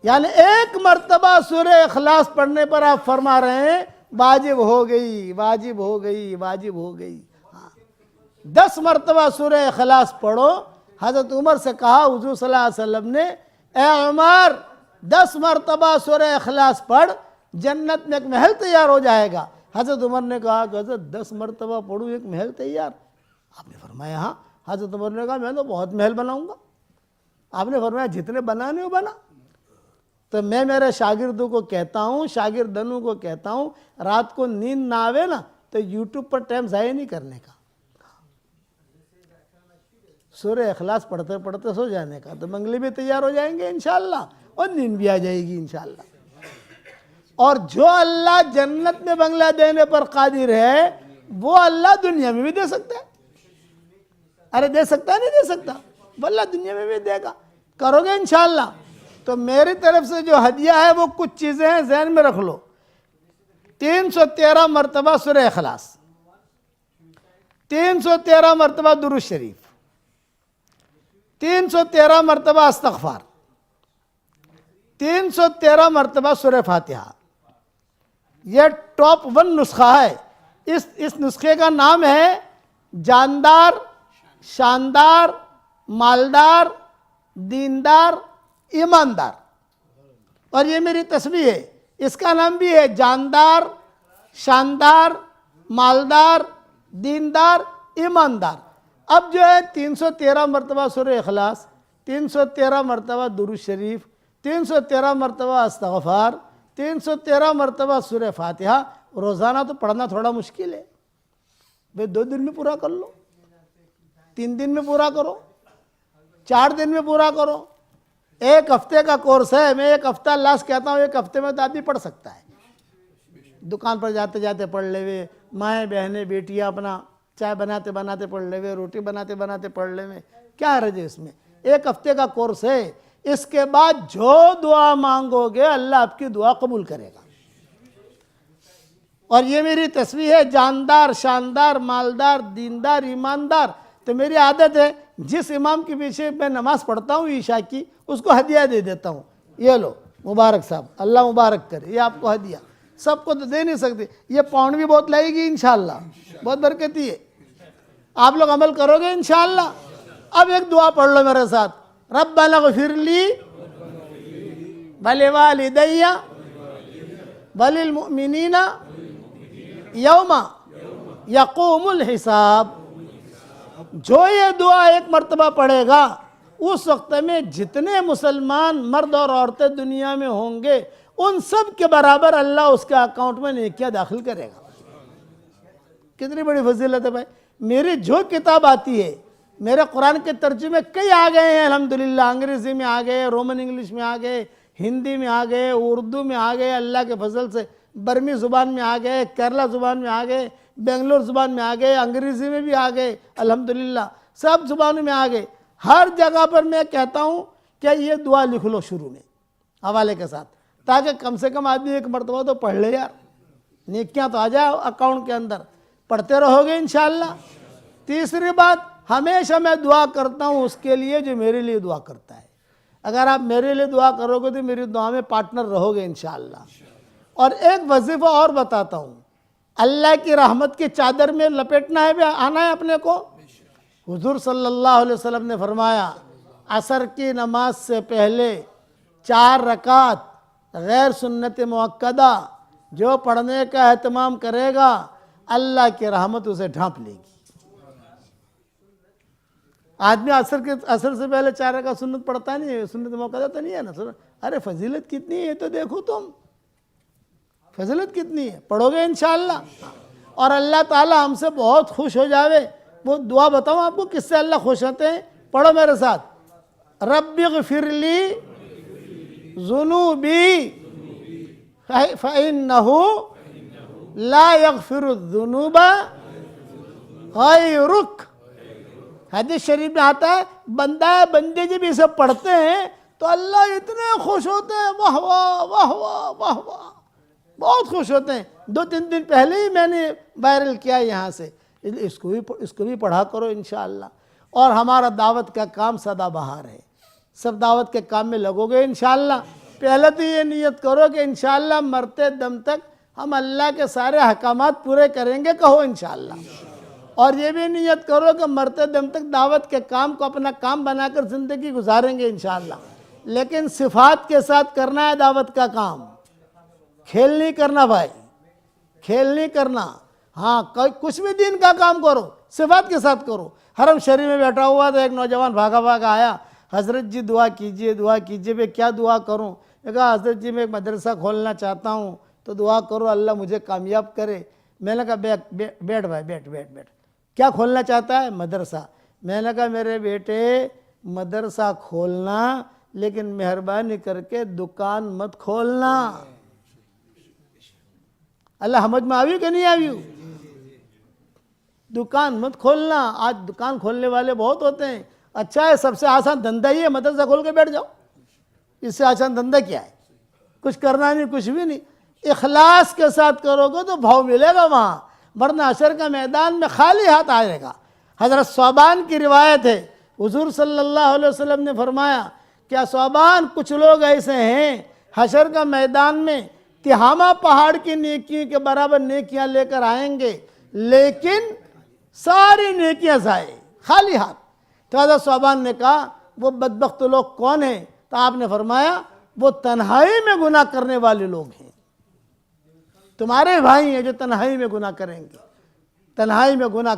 یعنی ایک مرتبہ سورہ اخلاص پڑھنے پر آپ فرما رہے ہیں واجب ہو گئی, واجب ہو گئی, واجب ہو گئی. 10 مرتبہ سورہ اخلاص پڑھو. حضرت عمر سے کہا حضور صلی اللہ علیہ وسلم نے, اے عمر 10 مرتبہ سورہ اخلاص پڑھ, جنت میں ایک محل تیار ہو جائے گا. حضرت عمر نے کہا کہ حضرت 10 مرتبہ پڑھوں ایک محل تیار؟ آپ نے فرمایا ہاں. حضرت عمر نے کہا میں تو بہت محل بناؤں گا. آپ نے فرمایا جتنے بنانے ہو بنا. تو میں میرے شاگردوں کو کہتا ہوں, شاگردنوں کو کہتا ہوں, رات کو نیند نہ آوے نا تو یوٹیوب پر ٹائم ضائع نہیں کرنے کا, سورہ اخلاص پڑھتے پڑھتے سو جانے کا, تو بنگلے بھی تیار ہو جائیں گے انشاءاللہ اور نیند بھی آ جائے گی انشاءاللہ. اور جو اللہ جنت میں بنگلہ دینے پر قادر ہے وہ اللہ دنیا میں بھی دے سکتا ہے. ارے دے سکتا ہے نہیں دے سکتا, وہ اللہ دنیا میں بھی دے گا. کرو گے انشاءاللہ. تو میری طرف سے جو ہدیہ ہے وہ کچھ چیزیں ہیں, ذہن میں رکھ لو. 313 مرتبہ سورہ اخلاص, 313 مرتبہ درود شریف, 313 مرتبہ استغفار, 313 مرتبہ سورہ فاتحہ. یہ ٹاپ 1 نسخہ ہے. اس نسخے کا نام ہے جاندار, شاندار, مالدار, دیندار, ایماندار. اور یہ میری تسبیح ہے, اس کا نام بھی ہے جاندار, شاندار, مالدار, دیندار, ایماندار. اب جو ہے 313 مرتبہ سورہ اخلاص, 313 مرتبہ درود شریف, 313 مرتبہ استغفار, 313 مرتبہ سورہ فاتحہ. روزانہ تو پڑھنا تھوڑا مشکل ہے بھئی, 2 دن میں پورا کر لو, 3 دن میں پورا کرو, 4 دن میں پورا کرو. 1 ہفتے کا کورس ہے. میں 1 ہفتہ اللہ سے کہتا ہوں 1 ہفتے میں تو آدمی پڑھ سکتا ہے. دکان پر جاتے جاتے پڑھ لے وے, مائیں بہنیں بیٹیاں اپنا چائے بناتے بناتے پڑھ لے وے, روٹی بناتے بناتے پڑھ لے وے, کیا حرج ہے اس میں. 1 ہفتے کا کورس ہے. اس کے بعد جو دعا مانگو گے اللہ آپ کی دعا قبول کرے گا. اور یہ میری تسبیح ہے جاندار, شاندار, مالدار, دیندار, ایماندار. تو میری عادت ہے جس امام کے پیچھے میں نماز پڑھتا ہوں عشاء کی, اس کو ہدیہ دے دیتا ہوں. یہ لو مبارک صاحب, اللہ مبارک کرے, یہ آپ کو ہدیہ. سب کو تو دے نہیں سکتے. یہ پاؤنڈ بھی بہت لائے گی انشاءاللہ, بہت برکتی ہے. آپ لوگ عمل کرو گے انشاءاللہ. اب ایک دعا پڑھ لو میرے ساتھ, ربنا اغفر لی ولوالدی وللمؤمنین یوم یقوم الحساب. جو یہ دعا 1 مرتبہ پڑھے گا اس وقت میں جتنے مسلمان مرد اور عورتیں دنیا میں ہوں گے ان سب کے برابر اللہ اس کے اکاؤنٹ میں نیکیاں داخل کرے گا. کتنی بڑی فضیلت ہے بھائی. میری جو کتاب آتی ہے, میرے قرآن کے ترجمے کئی آ گئے ہیں الحمدللہ. انگریزی میں آ گئے, رومن انگلش میں آ گئے, ہندی میں آ گئے, اردو میں آ گئے اللہ کے فضل سے, برمی زبان میں آ گئے, کیرلا زبان میں آ گئے, بنگلور زبان میں آ گئے, انگریزی میں بھی آ گئے الحمدللہ, سب زبانوں میں آ گئے. ہر جگہ پر میں کہتا ہوں کہ یہ دعا لکھ لو شروع میں حوالے کے ساتھ, تاکہ کم سے کم آدمی 1 مرتبہ تو پڑھ لے یار, نیکیاں تو آ جائے اکاؤنٹ کے اندر. پڑھتے رہو گے انشاءاللہ. تیسری بات, ہمیشہ میں دعا کرتا ہوں اس کے لیے جو میرے لیے دعا کرتا ہے. اگر آپ میرے لیے دعا کرو گے تو میری دعا میں پارٹنر رہو گے انشاءاللہ. اور ایک وظیفہ اور بتاتا ہوں, اللہ کی رحمت کی چادر میں لپیٹنا ہے, آنا ہے اپنے کو. حضور صلی اللہ علیہ وسلم نے فرمایا عصر کی نماز سے پہلے 4 رکعت غیر سنت موقدہ جو پڑھنے کا اہتمام کرے گا اللہ کی رحمت اسے ڈھانپ لے گی. آدمی عصر سے پہلے 4 رکعت سنت پڑھتا نہیں ہے, سنت موقدہ تو نہیں ہے نا. ارے فضیلت کتنی ہے یہ تو دیکھو تم, فضیلت کتنی ہے. پڑھو گے انشاءاللہ اور اللہ تعالی ہم سے بہت خوش ہو جاوے. وہ دعا بتاؤں آپ کو کس سے اللہ خوش ہوتے ہیں, پڑھو میرے ساتھ, رب اغفر لی ذنوبی فإنہ لا یغفر الذنوب غیرک. حدیث شریف میں آتا ہے بندہ بندے جب یہ سب پڑھتے ہیں تو اللہ اتنے خوش ہوتے ہیں، واہ واہ واہ واہ واہ واہ، بہت خوش ہوتے ہیں. 2-3 دن پہلے ہی میں نے وائرل کیا یہاں سے، اس کو بھی پڑھا کرو انشاءاللہ. اور ہمارا دعوت کا کام سدا بہار ہے، سب دعوت کے کام میں لگو گے انشاءاللہ. پہلے تو یہ نیت کرو کہ انشاءاللہ مرتے دم تک ہم اللہ کے سارے احکامات پورے کریں گے، کہو انشاءاللہ. اور یہ بھی نیت کرو کہ مرتے دم تک دعوت کے کام کو اپنا کام بنا کر زندگی گزاریں گے انشاءاللہ. لیکن صفات کے ساتھ کرنا ہے دعوت کا کام، کھیل نہیں کرنا بھائی، کھیل نہیں کرنا. ہاں کچھ بھی دین کا کام کرو صفات کے ساتھ کرو. حرم شریف میں بیٹھا ہوا تو ایک نوجوان بھاگا آیا، حضرت جی دعا کیجئے دعا کیجئے. میں کیا دعا کروں؟ میں کہا حضرت جی میں ایک مدرسہ کھولنا چاہتا ہوں تو دعا کرو اللہ مجھے کامیاب کرے. میں نے کہا بیٹھ بھائی بیٹھ. کیا کھولنا چاہتا ہے؟ مدرسہ. میں نے کہا میرے بیٹے مدرسہ کھولنا لیکن مہربانی کر کے دکان مت کھولنا. اللہ سمجھ میں آوی کہ نہیں آوی؟ دکان مت کھولنا. آج دکان کھولنے والے بہت ہوتے ہیں. اچھا ہے، سب سے آسان دھندا ہی ہے، مدرسہ کھول کے بیٹھ جاؤ. اس سے آسان دھندا کیا ہے؟ کچھ کرنا نہیں، کچھ بھی نہیں. اخلاص کے ساتھ کرو گے تو بھاؤ ملے گا وہاں، ورنہ حشر کا میدان میں خالی ہاتھ آئے گا. حضرت ثوبان کی روایت ہے، حضور صلی اللہ علیہ وسلم نے فرمایا کیا ثوبان کچھ لوگ ایسے ہیں حشر کا میدان میں تہامہ پہاڑ کی نیکیوں کے برابر نیکیاں لے کر آئیں گے لیکن ساری نیکیاں ضائع، خالی ہاتھ. تو حضرت ثوبان نے کہا وہ بدبخت لوگ کون ہیں؟ تو آپ نے فرمایا وہ تنہائی میں گناہ کرنے والے لوگ ہیں. تمہارے بھائی ہیں جو تنہائی میں گناہ کریں گے، تنہائی میں گناہ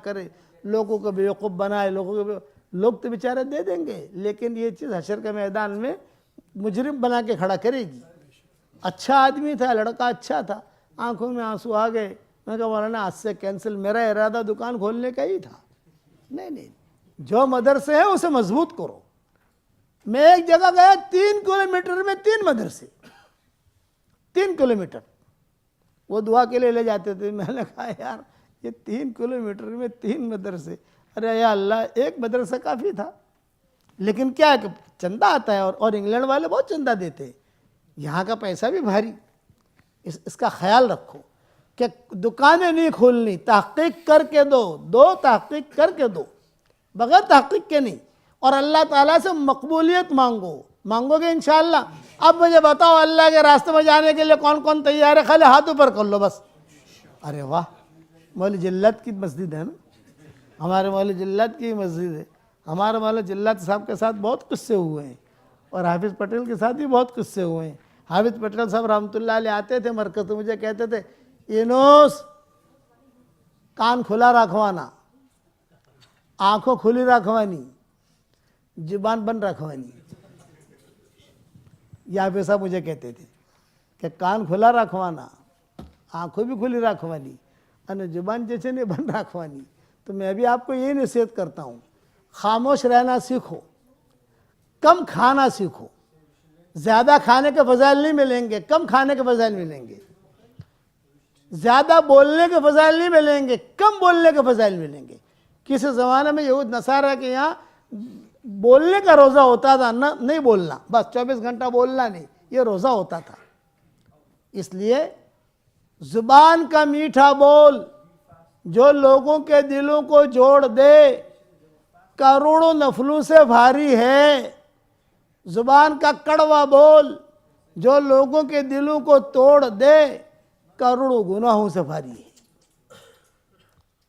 کرے، لوگوں کو بیوقوف بنائے. لوگ تو بیچارے دے دیں گے لیکن یہ چیز حشر کے میدان میں مجرم بنا کے کھڑا کرے گی. اچھا آدمی تھا، لڑکا اچھا تھا، آنکھوں میں آنسو آ گئے. میں کہا مولانا آج سے کینسل، میرا ارادہ دکان کھولنے کا ہی تھا. نہیں، جو مدرسے ہیں اسے مضبوط کرو. میں ایک جگہ گیا 3 کلومیٹر میں 3 مدرسے، 3 کلومیٹر. وہ دعا کے لیے لے جاتے تھے. میں نے کہا یار یہ 3 کلومیٹر میں 3 مدرسے، ارے یا اللہ ایک مدرسہ کافی تھا. لیکن کیا ہے کہ چندہ آتا ہے اور انگلینڈ والے بہت چندہ دیتے ہیں، یہاں کا پیسہ بھی بھاری. اس کا خیال رکھو کہ دکانیں نہیں کھولنی، تحقیق کر کے دو تحقیق کر کے دو، بغیر تحقیق کے نہیں. اور اللہ تعالیٰ سے مقبولیت مانگو گے انشاءاللہ. اب مجھے بتاؤ اللہ کے راستے میں جانے کے لیے کون کون تیار ہے؟ خالی ہاتھ اوپر کر لو بس. ارے واہ، مولوی جلت کی مسجد ہے نا، ہمارے مولوی جلت کی مسجد ہے. ہمارے مولوی جلت صاحب کے ساتھ بہت قصے ہوئے ہیں اور حافظ پٹیل کے ساتھ بھی بہت قصے ہوئے ہیں. حافظ پٹیل صاحب رحمۃ اللہ علیہ آتے تھے مرکز تو مجھے کہتے تھے اینوس کان کھلا رکھوانا، آنکھوں کھلی رکھوانی، زبان بند رکھوانی. یہ حافظ صاحب مجھے کہتے تھے کہ کان کھلا رکھوانا، آنکھوں بھی کھلی رکھوانی اور زبان جیسے نہیں بند رکھوانی. تو میں بھی آپ کو یہی نصیحت کرتا ہوں، خاموش رہنا سیکھو، کم کھانا سیکھو. زیادہ کھانے کے فضائل نہیں ملیں گے، کم کھانے کے فضائل ملیں گے. زیادہ بولنے کے فضائل نہیں ملیں گے، کم بولنے کے فضائل ملیں گے. کسی زمانے میں یہود نصارہ کے یہاں بولنے کا روزہ ہوتا تھا، نہیں بولنا، بس 24 گھنٹہ بولنا نہیں، یہ روزہ ہوتا تھا. اس لیے زبان کا میٹھا بول جو لوگوں کے دلوں کو جوڑ دے کروڑوں نفلوں سے بھاری ہے. زبان کا کڑوا بول جو لوگوں کے دلوں کو توڑ دے کروڑوں گناہوں سے بھاری ہے.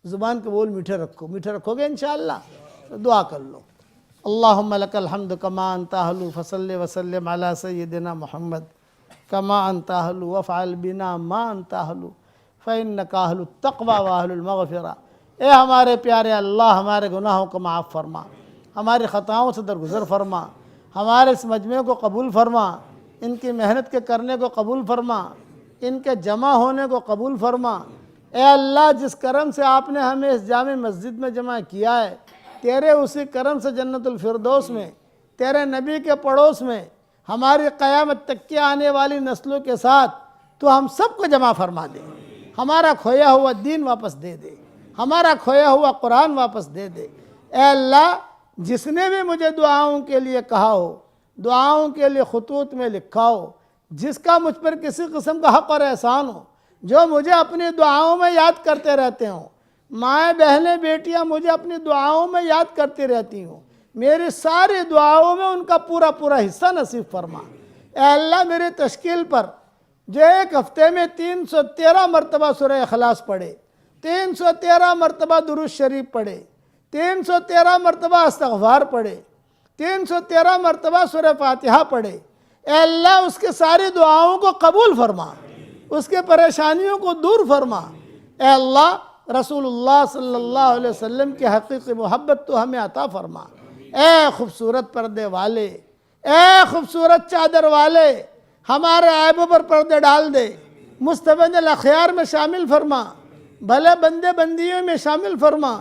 زبان کے بول میٹھے رکھو گے انشاءاللہ. دعا کر لو. اللہم لک الحمد کما انت اہل فصلی وسلم علی سیدنا محمد کما انت اہل وفعل بنا ما انت اہل فإنک اہل التقوی واہل المغفرہ. اے ہمارے پیارے اللہ، ہمارے گناہوں کو معاف فرما، ہماری خطاؤں سے درگزر فرما، ہمارے اس مجمع کو قبول فرما، ان کی محنت کے کرنے کو قبول فرما، ان کے جمع ہونے کو قبول فرما. اے اللہ جس کرم سے آپ نے ہمیں اس جامع مسجد میں جمع کیا ہے، تیرے اسی کرم سے جنت الفردوس میں، تیرے نبی کے پڑوس میں، ہماری قیامت تک کے آنے والی نسلوں کے ساتھ تو ہم سب کو جمع فرما دے، ہمارا کھویا ہوا دین واپس دے دے، ہمارا کھویا ہوا قرآن واپس دے دے۔ اے اللہ، جس نے بھی مجھے دعاؤں کے لیے کہا ہو، دعاؤں کے لیے خطوط میں لکھا ہو، جس کا مجھ پر کسی قسم کا حق اور احسان ہو، جو مجھے اپنی دعاؤں میں یاد کرتے رہتے ہوں، مائیں بہنیں بیٹیاں مجھے اپنی دعاؤں میں یاد کرتی رہتی ہوں، میری ساری دعاؤں میں ان کا پورا پورا حصہ نصیب فرما۔ اے اللہ، میری تشکیل پر جو ایک ہفتے میں 313 مرتبہ سورہ اخلاص پڑھے، 313 مرتبہ درود شریف پڑھے، 313 مرتبہ استغفار پڑھے، 313 مرتبہ سورہ فاتحہ پڑھے، اے اللہ اس کے ساری دعاؤں کو قبول فرما، اس کے پریشانیوں کو دور فرما۔ اے اللہ، رسول اللہ صلی اللہ علیہ وسلم کی حقیقی محبت تو ہمیں عطا فرما۔ اے خوبصورت پردے والے، اے خوبصورت چادر والے، ہمارے عیبوں پر پردے ڈال دے، مصطفی الاخیار میں شامل فرما، بھلے بندے بندیوں میں شامل فرما۔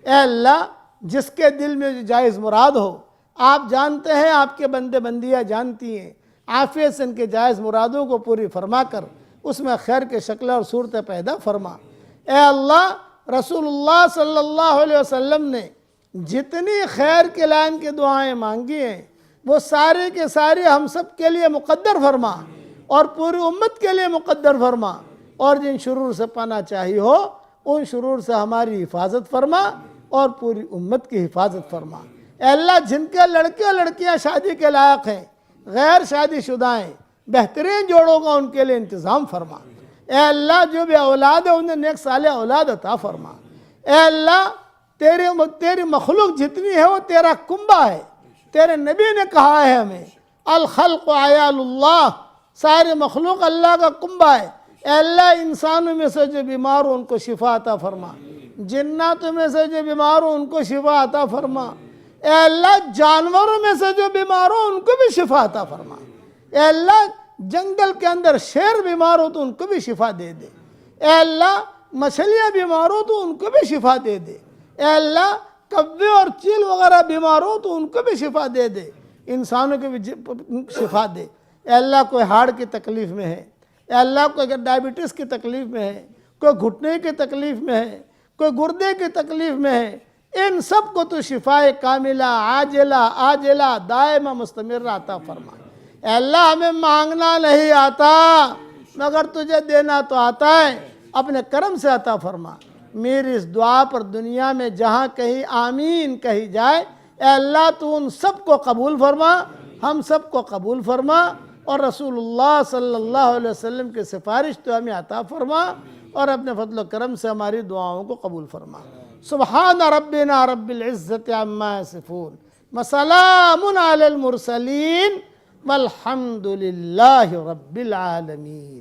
اے اللہ، جس کے دل میں جائز مراد ہو، آپ جانتے ہیں، آپ کے بندے بندیاں جانتی ہیں، عافیت سے ان کے جائز مرادوں کو پوری فرما کر اس میں خیر کے شکل اور صورتیں پیدا فرما۔ اے اللہ، رسول اللہ صلی اللہ علیہ وسلم نے جتنی خیر کے لائن کی دعائیں مانگی ہیں، وہ ساری کے ساری ہم سب کے لیے مقدر فرما اور پوری امت کے لیے مقدر فرما، اور جن شرور سے پناہ چاہی ہو ان شرور سے ہماری حفاظت فرما اور پوری امت کی حفاظت فرما۔ اے اللہ، جن کے لڑکے اور لڑکیاں شادی کے لائق ہیں، غیر شادی شدہ ہیں، بہترین جوڑوں کا ان کے لیے انتظام فرما۔ اے اللہ، جو بھی اولاد ہے انہیں نیک صالح اولاد عطا فرما۔ اے اللہ، تیری مخلوق جتنی ہے وہ تیرا کنبہ ہے، تیرے نبی نے کہا ہے ہمیں، الخلق عیال اللہ، ساری مخلوق اللہ کا کنبہ ہے۔ اے اللہ، انسانوں میں سے جو بیمار ہو ان کو شفا عطا فرما، جناتوں میں سے جو بیمار ہو ان کو شفا عطا فرما۔ اے اللہ، جانوروں میں سے جو بیمار ہو ان کو بھی شفا عطا فرما۔ اے اللہ، جنگل کے اندر شیر بیمار ہو تو ان کو بھی شفا دے دے۔ اے اللہ، مچھلیاں بیمار ہو تو ان کو بھی شفا دے دے۔ اے اللہ، کوے اور چیل وغیرہ بیمار ہو تو ان کو بھی شفا دے دے، انسانوں کو بھی شفا دے۔ اے اللہ، کوئی ہارٹ کی تکلیف میں ہے، اے اللہ، کوئی اگر ڈائبٹیز کی تکلیف میں ہے، کوئی گھٹنے کی تکلیف میں ہے، کوئی گردے کی تکلیف میں ہے، ان سب کو تو شفائے کاملہ عاجلہ دائمہ مستمرہ عطا فرما۔ اے اللہ، ہمیں مانگنا نہیں آتا مگر تجھے دینا تو آتا ہے، اپنے کرم سے عطا فرما۔ میری اس دعا پر دنیا میں جہاں کہیں آمین کہی جائے، اے اللہ تو ان سب کو قبول فرما، ہم سب کو قبول فرما، اور رسول اللہ صلی اللہ علیہ وسلم کی سفارش تو ہمیں عطا فرما، اور اپنے فضل و کرم سے ہماری دعاؤں کو قبول فرما۔ سبحان ربنا رب العزت عما یصفون وسلام علی المرسلین والحمد للہ رب العالمین۔